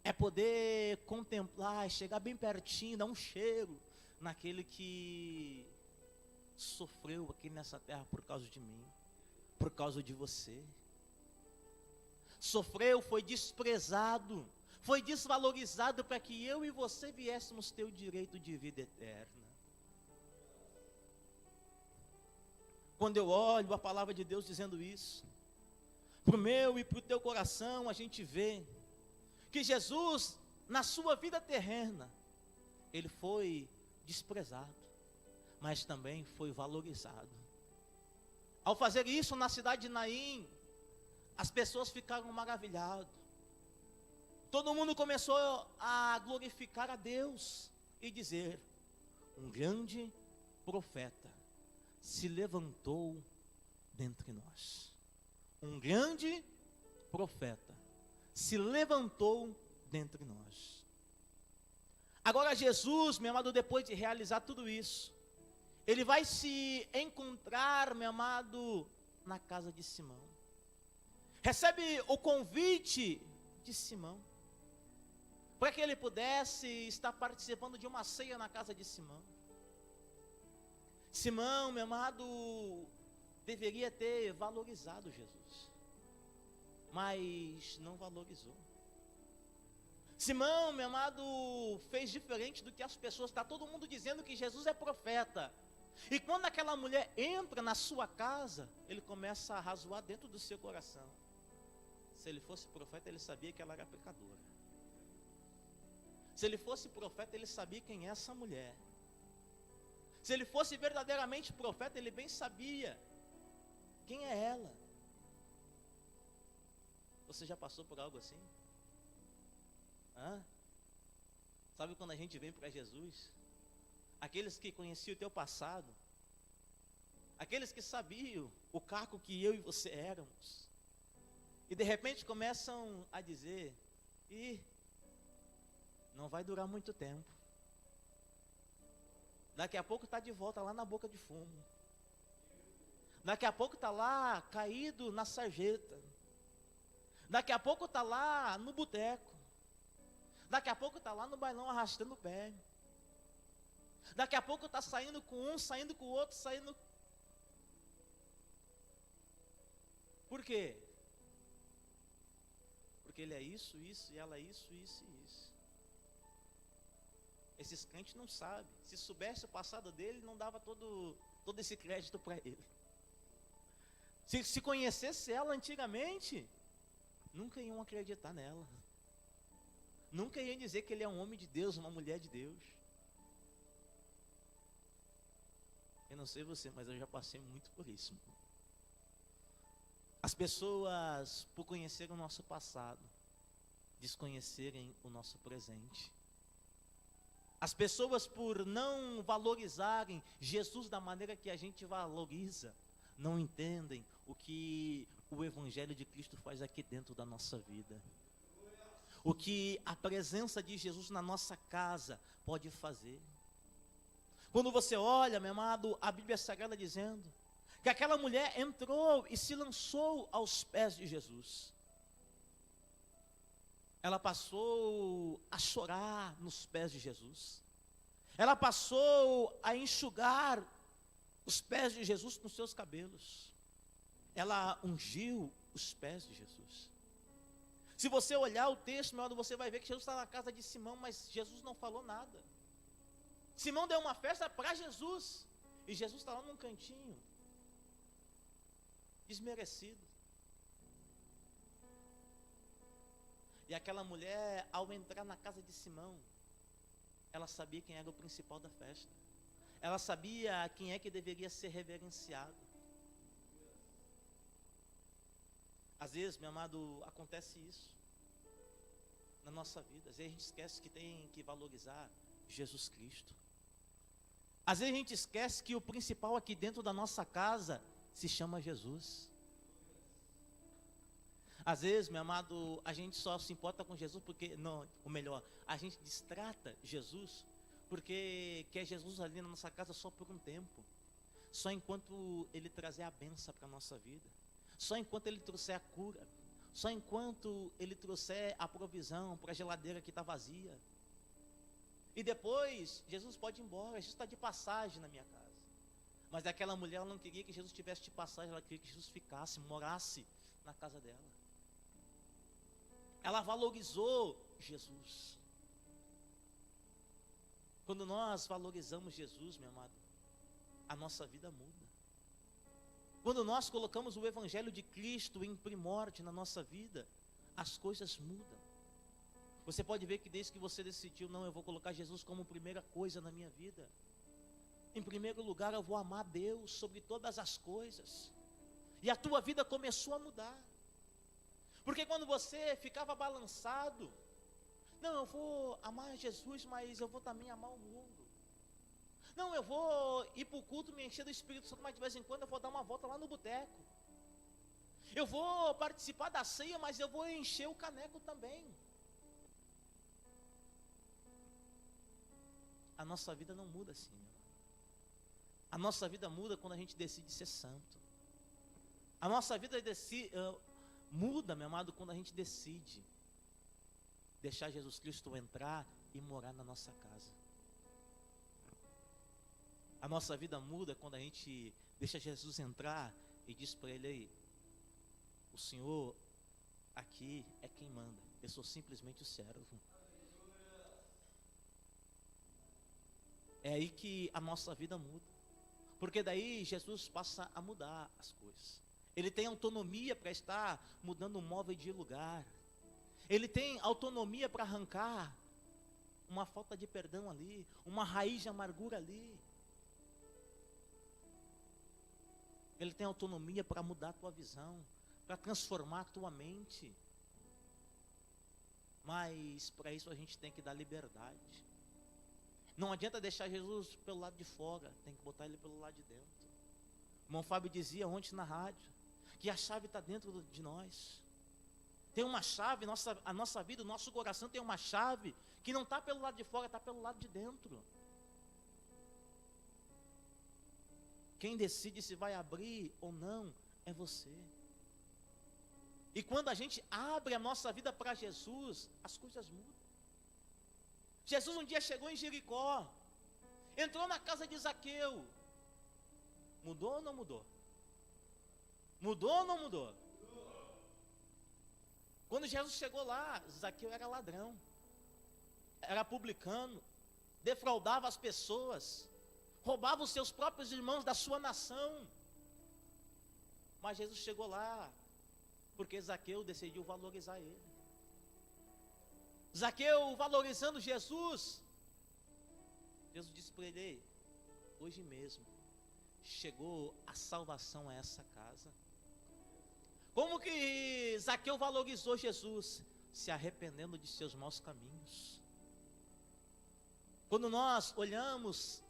é poder contemplar, chegar bem pertinho, dar um cheiro naquele que sofreu aqui nessa terra por causa de mim, por causa de você. Sofreu, foi desprezado, foi desvalorizado para que eu e você viéssemos ter o direito de vida eterna. Quando eu olho a palavra de Deus dizendo isso, para o meu e para o teu coração, a gente vê que Jesus, na sua vida terrena, ele foi desprezado, mas também foi valorizado. Ao fazer isso na cidade de Naim, as pessoas ficaram maravilhadas. Todo mundo começou a glorificar a Deus e dizer: um grande profeta se levantou dentre nós. Um grande profeta se levantou dentre nós. Agora Jesus, meu amado, depois de realizar tudo isso, ele vai se encontrar, meu amado, na casa de Simão. Recebe o convite de Simão, para que ele pudesse estar participando de uma ceia na casa de Simão. Simão, meu amado, deveria ter valorizado Jesus, mas não valorizou. Simão, meu amado, fez diferente do que as pessoas. Está todo mundo dizendo que Jesus é profeta. E quando aquela mulher entra na sua casa, ele começa a razoar dentro do seu coração. Se ele fosse profeta, ele sabia que ela era pecadora. Se ele fosse profeta, ele sabia quem é essa mulher. Se ele fosse verdadeiramente profeta, ele bem sabia quem é ela. Você já passou por algo assim? Sabe quando a gente vem para Jesus? Aqueles que conheciam o teu passado, aqueles que sabiam o caco que eu e você éramos, e de repente começam a dizer: não vai durar muito tempo. Daqui a pouco está de volta lá na boca de fumo. Daqui a pouco está lá caído na sarjeta. Daqui a pouco está lá no boteco. Daqui a pouco está lá no bailão arrastando o pé. Daqui a pouco está saindo com um, saindo com o outro, saindo. Por quê? Porque ele é isso, isso, e ela é isso, isso e isso. Esses crentes não sabem. Se soubesse o passado dele, não dava todo esse crédito para ele. Se conhecesse ela antigamente, nunca iam acreditar nela. Nunca iam dizer que ele é um homem de Deus, uma mulher de Deus. Eu não sei você, mas eu já passei muito por isso. As pessoas, por conhecer o nosso passado, desconhecerem o nosso presente. As pessoas, por não valorizarem Jesus da maneira que a gente valoriza, não entendem o que o Evangelho de Cristo faz aqui dentro da nossa vida. O que a presença de Jesus na nossa casa pode fazer. Quando você olha, meu amado, a Bíblia Sagrada dizendo que aquela mulher entrou e se lançou aos pés de Jesus. Ela passou a chorar nos pés de Jesus. Ela passou a enxugar os pés de Jesus com seus cabelos. Ela ungiu os pés de Jesus. Se você olhar o texto, meu amado, você vai ver que Jesus está na casa de Simão, mas Jesus não falou nada. Simão deu uma festa para Jesus, e Jesus está lá num cantinho, desmerecido. E aquela mulher, ao entrar na casa de Simão, ela sabia quem era o principal da festa. Ela sabia quem é que deveria ser reverenciado. Às vezes, meu amado, acontece isso na nossa vida. Às vezes a gente esquece que tem que valorizar Jesus Cristo. Às vezes a gente esquece que o principal aqui dentro da nossa casa se chama Jesus. Às vezes, meu amado, a gente só se importa com Jesus porque, não, ou melhor, a gente destrata Jesus porque quer Jesus ali na nossa casa só por um tempo. Só enquanto Ele trazer a bênção para a nossa vida. Só enquanto Ele trouxer a cura. Só enquanto Ele trouxer a provisão para a geladeira que está vazia. E depois, Jesus pode ir embora, Jesus está de passagem na minha casa. Mas aquela mulher, ela não queria que Jesus estivesse de passagem, ela queria que Jesus ficasse, morasse na casa dela. Ela valorizou Jesus. Quando nós valorizamos Jesus, meu amado, a nossa vida muda. Quando nós colocamos o Evangelho de Cristo em primórdia na nossa vida, as coisas mudam. Você pode ver que desde que você decidiu, não, eu vou colocar Jesus como primeira coisa na minha vida. Em primeiro lugar, eu vou amar Deus sobre todas as coisas. E a tua vida começou a mudar. Porque quando você ficava balançado, não, eu vou amar Jesus, mas eu vou também amar o mundo. Não, eu vou ir para o culto, me encher do Espírito Santo, mas de vez em quando eu vou dar uma volta lá no boteco. Eu vou participar da ceia, mas eu vou encher o caneco também. A nossa vida não muda assim, meu irmão. A nossa vida muda quando a gente decide ser santo. A nossa vida muda, meu amado, quando a gente decide deixar Jesus Cristo entrar e morar na nossa casa. A nossa vida muda quando a gente deixa Jesus entrar e diz para Ele aí, o Senhor aqui é quem manda, eu sou simplesmente o servo. É aí que a nossa vida muda. Porque daí Jesus passa a mudar as coisas. Ele tem autonomia para estar mudando o móvel de lugar. Ele tem autonomia para arrancar uma falta de perdão ali, uma raiz de amargura ali. Ele tem autonomia para mudar a tua visão, para transformar a tua mente. Mas para isso a gente tem que dar liberdade. Não adianta deixar Jesus pelo lado de fora, tem que botar Ele pelo lado de dentro. O irmão Fábio dizia ontem na rádio, que a chave está dentro de nós. Tem uma chave, a nossa vida, o nosso coração tem uma chave, que não está pelo lado de fora, está pelo lado de dentro. Quem decide se vai abrir ou não, é você. E quando a gente abre a nossa vida para Jesus, as coisas mudam. Jesus um dia chegou em Jericó, entrou na casa de Zaqueu. Mudou ou não mudou? Mudou ou não mudou? Quando Jesus chegou lá, Zaqueu era ladrão, era publicano, defraudava as pessoas, roubava os seus próprios irmãos da sua nação. Mas Jesus chegou lá, porque Zaqueu decidiu valorizar ele. Zaqueu valorizando Jesus, Jesus disse para ele, hoje mesmo, chegou a salvação a essa casa. Como que Zaqueu valorizou Jesus? Se arrependendo de seus maus caminhos. Quando nós olhamos,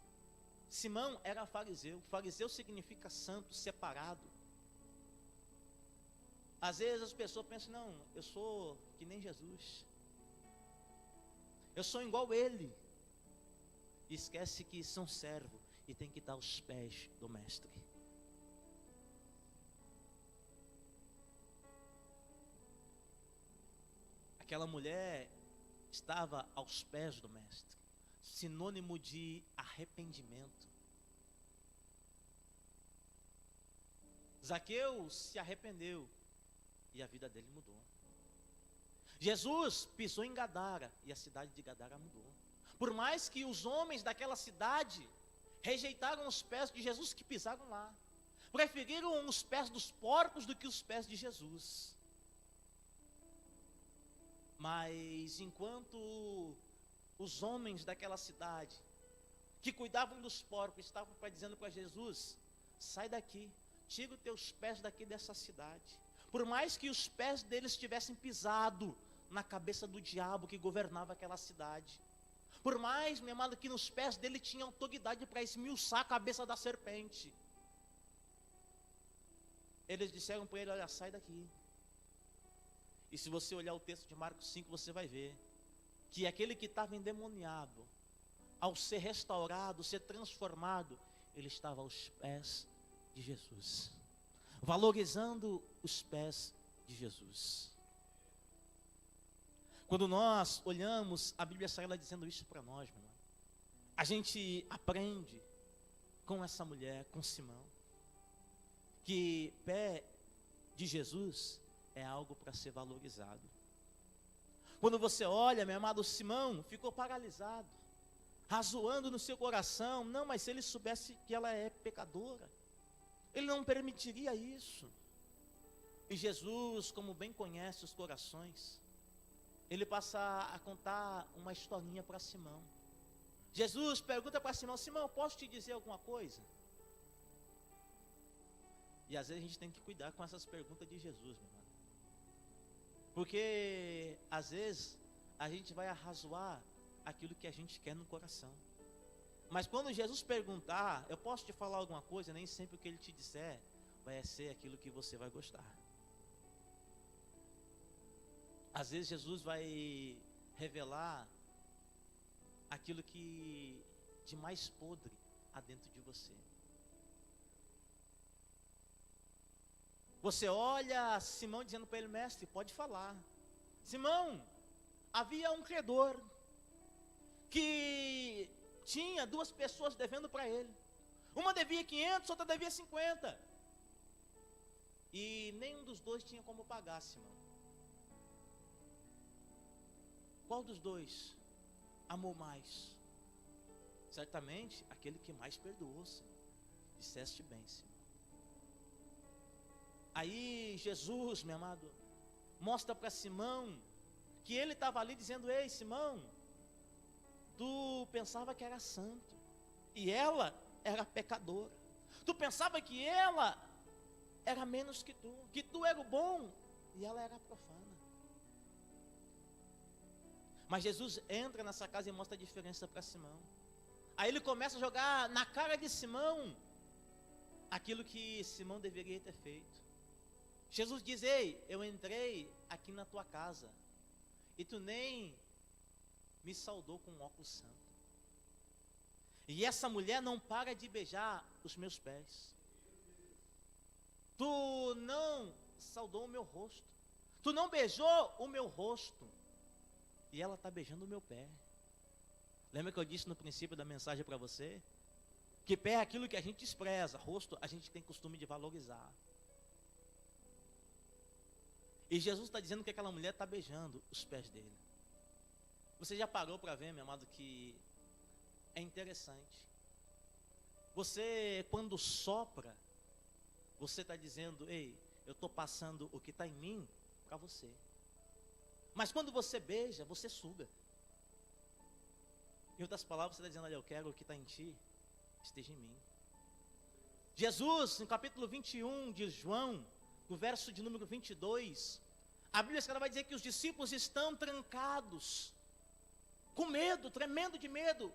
Simão era fariseu. Fariseu significa santo, separado. Às vezes as pessoas pensam, não, eu sou que nem Jesus. Eu sou igual a ele. E esquece que são servo e tem que estar aos pés do mestre. Aquela mulher estava aos pés do mestre, sinônimo de arrependimento. Zaqueu se arrependeu e a vida dele mudou. Jesus pisou em Gadara e a cidade de Gadara mudou. Por mais que os homens daquela cidade rejeitaram os pés de Jesus que pisaram lá, preferiram os pés dos porcos do que os pés de Jesus. Mas enquanto os homens daquela cidade, que cuidavam dos porcos, estavam dizendo para Jesus: sai daqui, tira os teus pés daqui dessa cidade. Por mais que os pés deles tivessem pisado na cabeça do diabo que governava aquela cidade, por mais, meu amado, que nos pés dele tinha autoridade para esmiuçar a cabeça da serpente, eles disseram para ele: olha, sai daqui. E se você olhar o texto de Marcos 5, você vai ver que aquele que estava endemoniado, ao ser restaurado, ser transformado, ele estava aos pés de Jesus, valorizando os pés de Jesus. Quando nós olhamos, a Bíblia Sagrada dizendo isso para nós, meu irmão, a gente aprende com essa mulher, com Simão, que pé de Jesus é algo para ser valorizado. Quando você olha, meu amado, Simão ficou paralisado, razoando no seu coração: não, mas se ele soubesse que ela é pecadora, ele não permitiria isso. E Jesus, como bem conhece os corações, ele passa a contar uma historinha para Simão. Jesus pergunta para Simão: Simão, posso te dizer alguma coisa? E às vezes a gente tem que cuidar com essas perguntas de Jesus, meu irmão, porque às vezes a gente vai arrazoar aquilo que a gente quer no coração. Mas quando Jesus perguntar: eu posso te falar alguma coisa? Nem sempre o que ele te disser vai ser aquilo que você vai gostar. Às vezes Jesus vai revelar aquilo que de mais podre há dentro de você. Você olha Simão dizendo para ele: mestre, pode falar. Simão, havia um credor que tinha duas pessoas devendo para ele. Uma devia 500, outra devia 50. E nenhum dos dois tinha como pagar, Simão. Qual dos dois amou mais? Certamente aquele que mais perdoou, Simão. Disseste bem, Simão. Aí Jesus, meu amado, mostra para Simão que ele estava ali dizendo: ei, Simão, tu pensava que era santo e ela era pecadora. Tu pensava que ela era menos que tu era o bom e ela era profana. Mas Jesus entra nessa casa e mostra a diferença para Simão. Aí ele começa a jogar na cara de Simão aquilo que Simão deveria ter feito. Jesus diz: ei, eu entrei aqui na tua casa e tu nem me saudou com um óculos santo. E essa mulher não para de beijar os meus pés. Tu não saudou o meu rosto. Tu não beijou o meu rosto. E ela está beijando o meu pé. Lembra que eu disse no princípio da mensagem para você? Que pé é aquilo que a gente despreza, rosto a gente tem costume de valorizar. E Jesus está dizendo que aquela mulher está beijando os pés dele. Você já parou para ver, meu amado, que é interessante? Você, quando sopra, você está dizendo: ei, eu estou passando o que está em mim para você. Mas quando você beija, você suga. Em outras palavras, você está dizendo: olha, eu quero o que está em ti esteja em mim. Jesus, no capítulo 21 de João, no verso de número 22, a Bíblia Sagrada vai dizer que os discípulos estão trancados, com medo, tremendo de medo.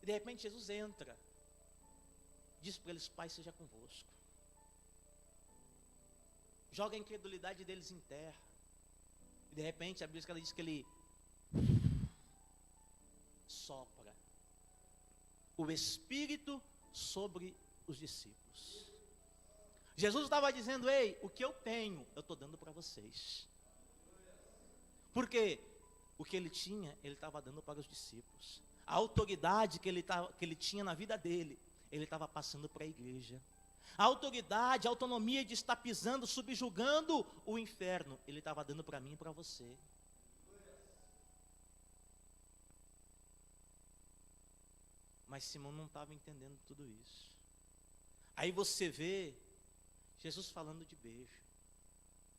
E de repente Jesus entra, diz para eles: Pai seja convosco. Joga a incredulidade deles em terra. E de repente a Bíblia Sagrada diz que ele sopra o Espírito sobre os discípulos. Jesus estava dizendo: ei, o que eu tenho, eu estou dando para vocês. Porque o que ele tinha, ele estava dando para os discípulos. A autoridade que ele tinha na vida dele, ele estava passando para a igreja. A autoridade, a autonomia de estar pisando, subjugando o inferno, ele estava dando para mim e para você. Mas Simão não estava entendendo tudo isso. Aí você vê Jesus falando de beijo.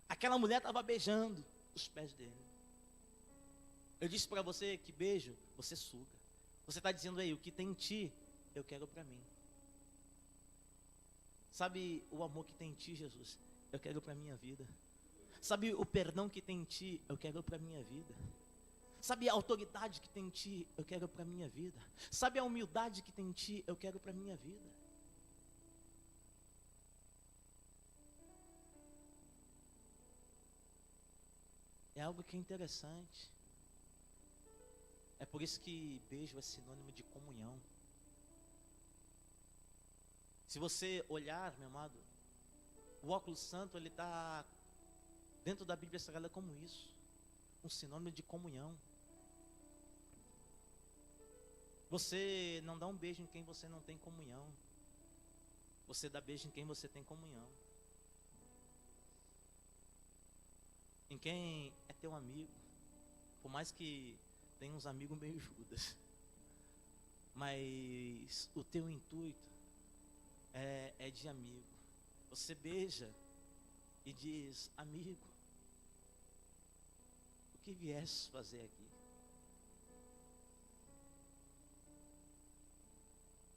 Aquela mulher estava beijando os pés dele. Eu disse para você que beijo, você suga. Você está dizendo aí, o que tem em ti, eu quero para mim. Sabe o amor que tem em ti, Jesus? Eu quero para minha vida. Sabe o perdão que tem em ti? Eu quero para minha vida. Sabe a autoridade que tem em ti? Eu quero para minha vida. Sabe a humildade que tem em ti? Eu quero para minha vida. É algo que é interessante. É por isso que beijo é sinônimo de comunhão. Se você olhar, meu amado, o óculos santo, ele está dentro da Bíblia Sagrada como isso. Um sinônimo de comunhão. Você não dá um beijo em quem você não tem comunhão. Você dá beijo em quem você tem comunhão. Em quem é teu amigo. Por mais que tenha uns amigos meio Judas. Mas o teu intuito é de amigo. Você beija e diz, amigo, o que viesse fazer aqui?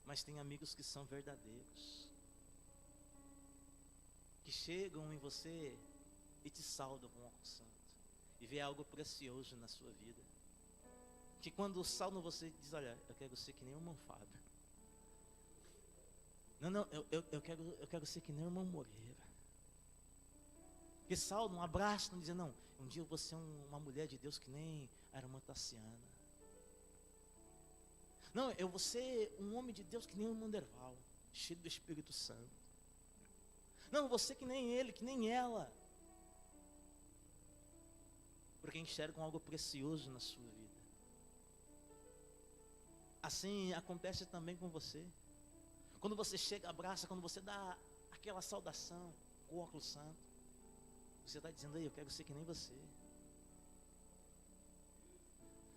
Mas tem amigos que são verdadeiros, que chegam em você e te saudam com o óculos santo, e vê algo precioso na sua vida, que quando saudam você diz, olha, eu quero ser que nem o irmão Fábio. Não, eu quero ser que nem o irmão Moreira. Que saudam, um abraço, não dizem, não, um dia eu vou ser uma mulher de Deus que nem a irmã Tassiana. Não, eu vou ser um homem de Deus que nem o irmão Derval, cheio do Espírito Santo. Não, você que nem ele, que nem ela. Porque enxergam algo precioso na sua vida. Assim acontece também com você. Quando você chega, abraça, quando você dá aquela saudação com o óculos santo, você está dizendo, aí, eu quero ser que nem você.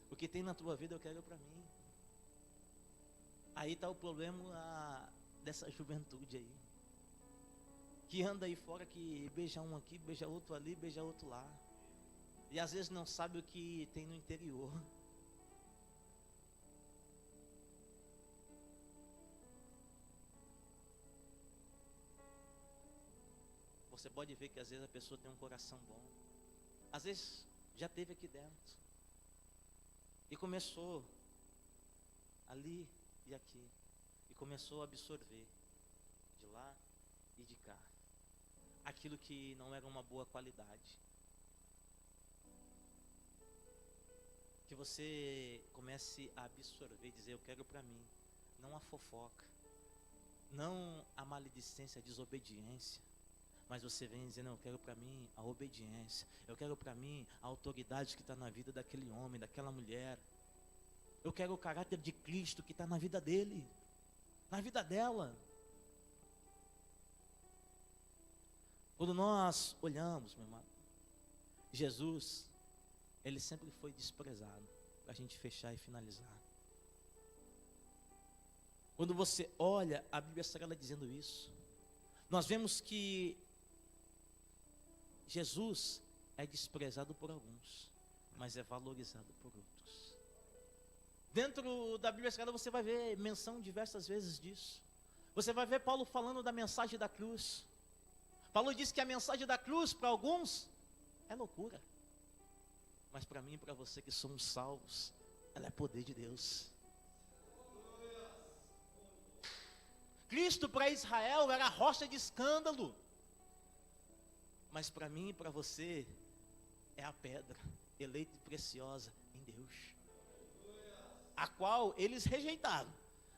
O que tem na tua vida eu quero para mim. Aí está o problema dessa juventude aí. Que anda aí fora, que beija um aqui, beija outro ali, beija outro lá. E às vezes não sabe o que tem no interior. Você pode ver que às vezes a pessoa tem um coração bom. Às vezes já teve aqui dentro. E começou ali e aqui. E começou a absorver de lá e de cá aquilo que não era uma boa qualidade. Que você comece a absorver e dizer, eu quero para mim, não a fofoca, não a maledicência, a desobediência, mas você vem dizendo, eu quero para mim a obediência, eu quero para mim a autoridade que está na vida daquele homem, daquela mulher, eu quero o caráter de Cristo que está na vida dele, na vida dela. Quando nós olhamos, meu irmão, Jesus, ele sempre foi desprezado, para a gente fechar e finalizar. Quando você olha a Bíblia Sagrada dizendo isso, nós vemos que Jesus é desprezado por alguns, mas é valorizado por outros. Dentro da Bíblia Sagrada você vai ver menção diversas vezes disso. Você vai ver Paulo falando da mensagem da cruz. Paulo diz que a mensagem da cruz para alguns é loucura, mas para mim e para você que somos salvos, ela é poder de Deus. Cristo para Israel era rocha de escândalo, mas para mim e para você é a pedra eleita e preciosa em Deus, a qual eles rejeitaram,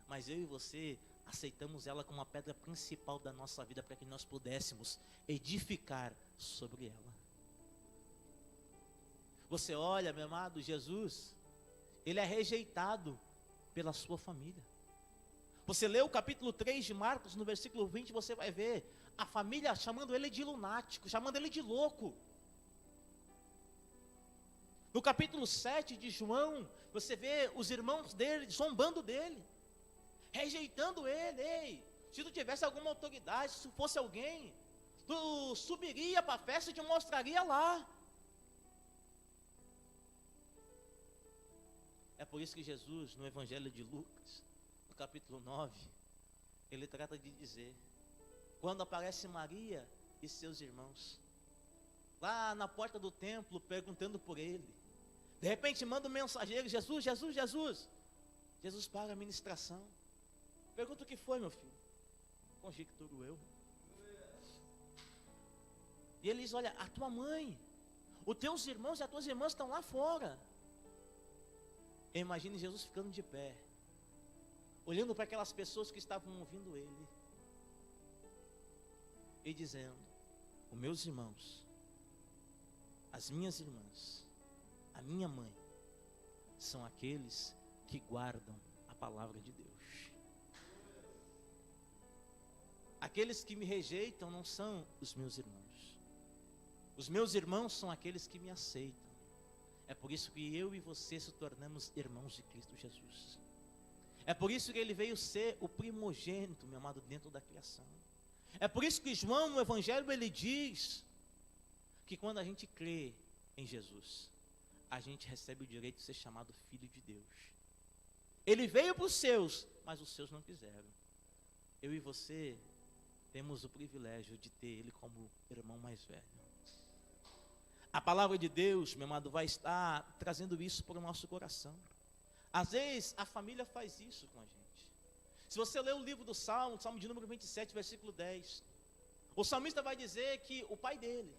mas eu e você aceitamos ela como a pedra principal da nossa vida, para que nós pudéssemos edificar sobre ela. Você olha, meu amado, Jesus, ele é rejeitado pela sua família. Você lê o capítulo 3 de Marcos, no versículo 20, você vai ver a família chamando ele de lunático, chamando ele de louco. No capítulo 7 de João, você vê os irmãos dele zombando dele, rejeitando ele. Ei, se tu tivesse alguma autoridade, se fosse alguém, tu subiria para a festa e te mostraria lá. É por isso que Jesus, no Evangelho de Lucas, no capítulo 9, ele trata de dizer, quando aparece Maria e seus irmãos, lá na porta do templo, perguntando por ele, de repente manda um mensageiro, Jesus, Jesus, Jesus. Jesus para a ministração. Pergunta o que foi, meu filho. Conjecturo eu. E ele diz, olha, a tua mãe, os teus irmãos e as tuas irmãs estão lá fora. Imagine Jesus ficando de pé, olhando para aquelas pessoas que estavam ouvindo ele, e dizendo, os meus irmãos, as minhas irmãs, a minha mãe, são aqueles que guardam a palavra de Deus. Aqueles que me rejeitam não são os meus irmãos. Os meus irmãos são aqueles que me aceitam. É por isso que eu e você se tornamos irmãos de Cristo Jesus. É por isso que ele veio ser o primogênito, meu amado, dentro da criação. É por isso que João, no Evangelho, ele diz que quando a gente crê em Jesus, a gente recebe o direito de ser chamado filho de Deus. Ele veio para os seus, mas os seus não quiseram. Eu e você temos o privilégio de ter ele como irmão mais velho. A palavra de Deus, meu amado, vai estar trazendo isso para o nosso coração. Às vezes, a família faz isso com a gente. Se você ler o livro do Salmo, Salmo de número 27, versículo 10, o salmista vai dizer que o pai dele,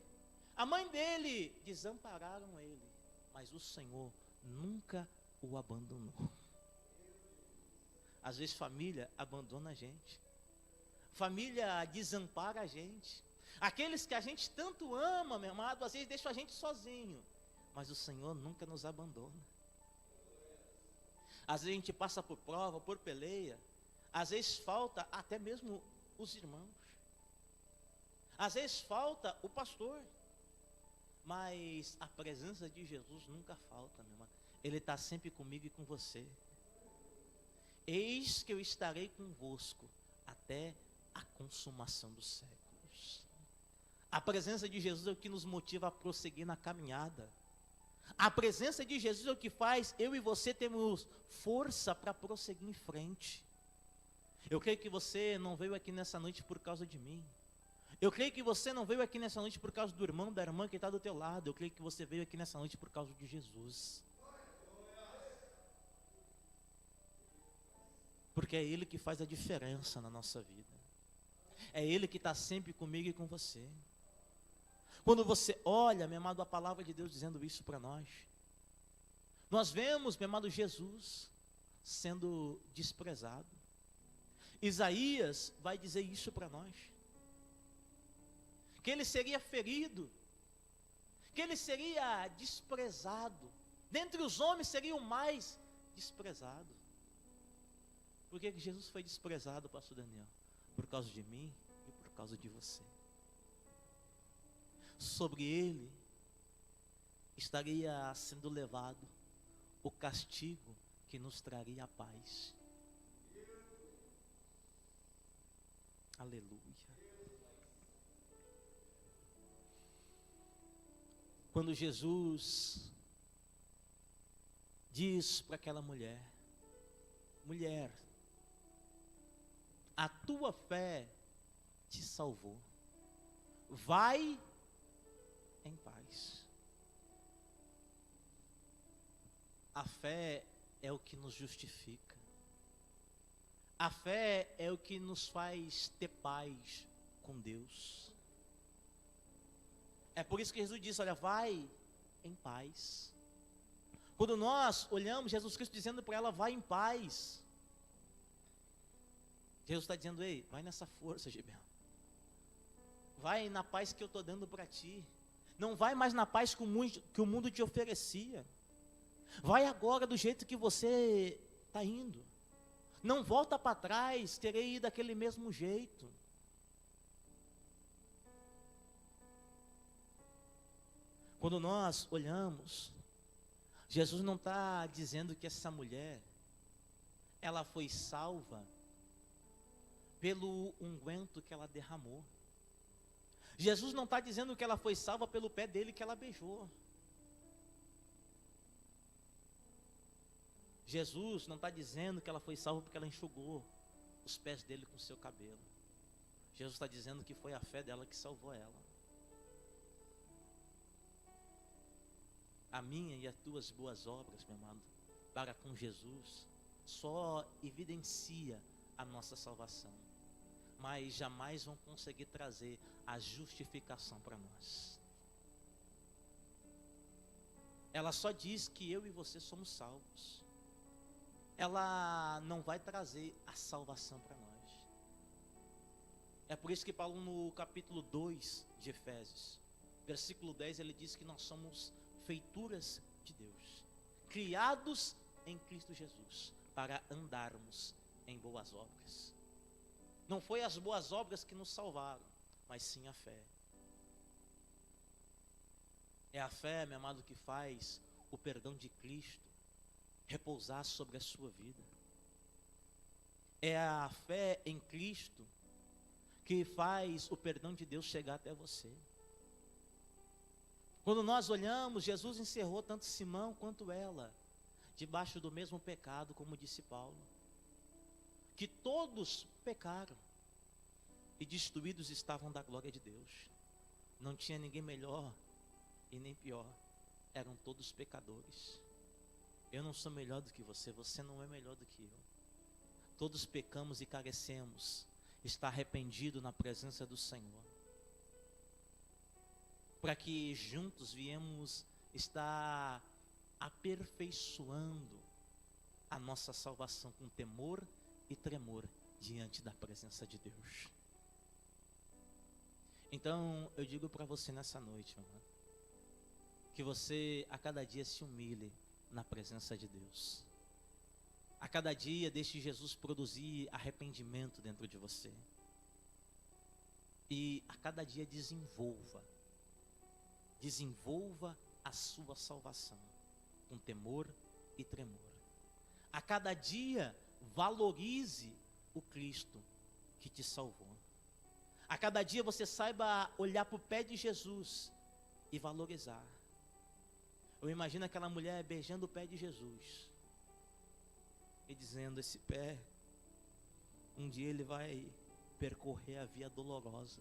a mãe dele, desampararam ele, mas o Senhor nunca o abandonou. Às vezes, família abandona a gente. Família desampara a gente. Aqueles que a gente tanto ama, meu amado, às vezes deixam a gente sozinho, mas o Senhor nunca nos abandona. Às vezes a gente passa por prova, por peleia, às vezes falta até mesmo os irmãos, às vezes falta o pastor, mas a presença de Jesus nunca falta, meu amado. Ele está sempre comigo e com você. Eis que eu estarei convosco até a consumação dos séculos. A presença de Jesus é o que nos motiva a prosseguir na caminhada. A presença de Jesus é o que faz eu e você termos força para prosseguir em frente. Eu creio que você não veio aqui nessa noite por causa de mim. Eu creio que você não veio aqui nessa noite por causa do irmão, da irmã que está do teu lado. Eu creio que você veio aqui nessa noite por causa de Jesus. Porque é Ele que faz a diferença na nossa vida. É Ele que está sempre comigo e com você. Quando você olha, meu amado, a palavra de Deus dizendo isso para nós, nós vemos, meu amado, Jesus sendo desprezado. Isaías vai dizer isso para nós, que ele seria ferido, que ele seria desprezado, dentre os homens seria o mais desprezado. Por que Jesus foi desprezado, pastor Daniel? Por causa de mim e por causa de você. Sobre ele estaria sendo levado o castigo que nos traria a paz. Aleluia. Quando Jesus diz para aquela mulher, mulher, a tua fé te salvou, vai em paz. A fé é o que nos justifica. A fé é o que nos faz ter paz com Deus. É por isso que Jesus disse, olha, vai em paz. Quando nós olhamos Jesus Cristo dizendo para ela, vai em paz, Jesus está dizendo, ei, vai nessa força, Gibeão. Vai na paz que eu estou dando para ti. Não vai mais na paz que o mundo te oferecia. Vai agora do jeito que você está indo. Não volta para trás, querer ir daquele mesmo jeito. Quando nós olhamos, Jesus não está dizendo que essa mulher, ela foi salva pelo unguento que ela derramou. Jesus não está dizendo que ela foi salva pelo pé dele que ela beijou. Jesus não está dizendo que ela foi salva porque ela enxugou os pés dele com seu cabelo. Jesus está dizendo que foi a fé dela que salvou ela. A minha e as tuas boas obras, meu amado, para com Jesus, só evidencia a nossa salvação, mas jamais vão conseguir trazer a justificação para nós. Ela só diz que eu e você somos salvos. Ela não vai trazer a salvação para nós. É por isso que Paulo, no capítulo 2 de Efésios, versículo 10, ele diz que nós somos feituras de Deus, criados em Cristo Jesus, para andarmos em boas obras. Não foi as boas obras que nos salvaram, mas sim a fé. É a fé, meu amado, que faz o perdão de Cristo repousar sobre a sua vida. É a fé em Cristo que faz o perdão de Deus chegar até você. Quando nós olhamos, Jesus encerrou tanto Simão quanto ela debaixo do mesmo pecado, como disse Paulo, que todos pecaram e destruídos estavam da glória de Deus. Não tinha ninguém melhor e nem pior, eram todos pecadores. Eu não sou melhor do que você, você não é melhor do que eu. Todos pecamos e carecemos estar arrependido na presença do Senhor, para que juntos viemos estar aperfeiçoando a nossa salvação com temor e tremor diante da presença de Deus. Então eu digo para você nessa noite, meu irmão, que você a cada dia se humilhe na presença de Deus. A cada dia deixe Jesus produzir arrependimento dentro de você. E a cada dia desenvolva a sua salvação com temor e tremor. A cada dia valorize o Cristo que te salvou. A cada dia você saiba olhar para o pé de Jesus e valorizar. Eu imagino aquela mulher beijando o pé de Jesus e dizendo: esse pé, um dia ele vai percorrer a via dolorosa.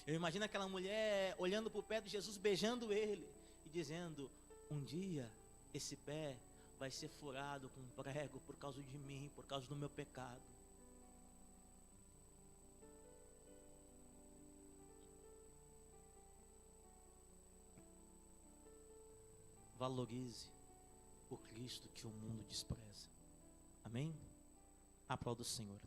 Eu imagino aquela mulher olhando para o pé de Jesus, beijando ele e dizendo: um dia esse pé vai ser furado com um prego por causa de mim, por causa do meu pecado. Valorize o Cristo que o mundo despreza. Amém? Aplauda o Senhor.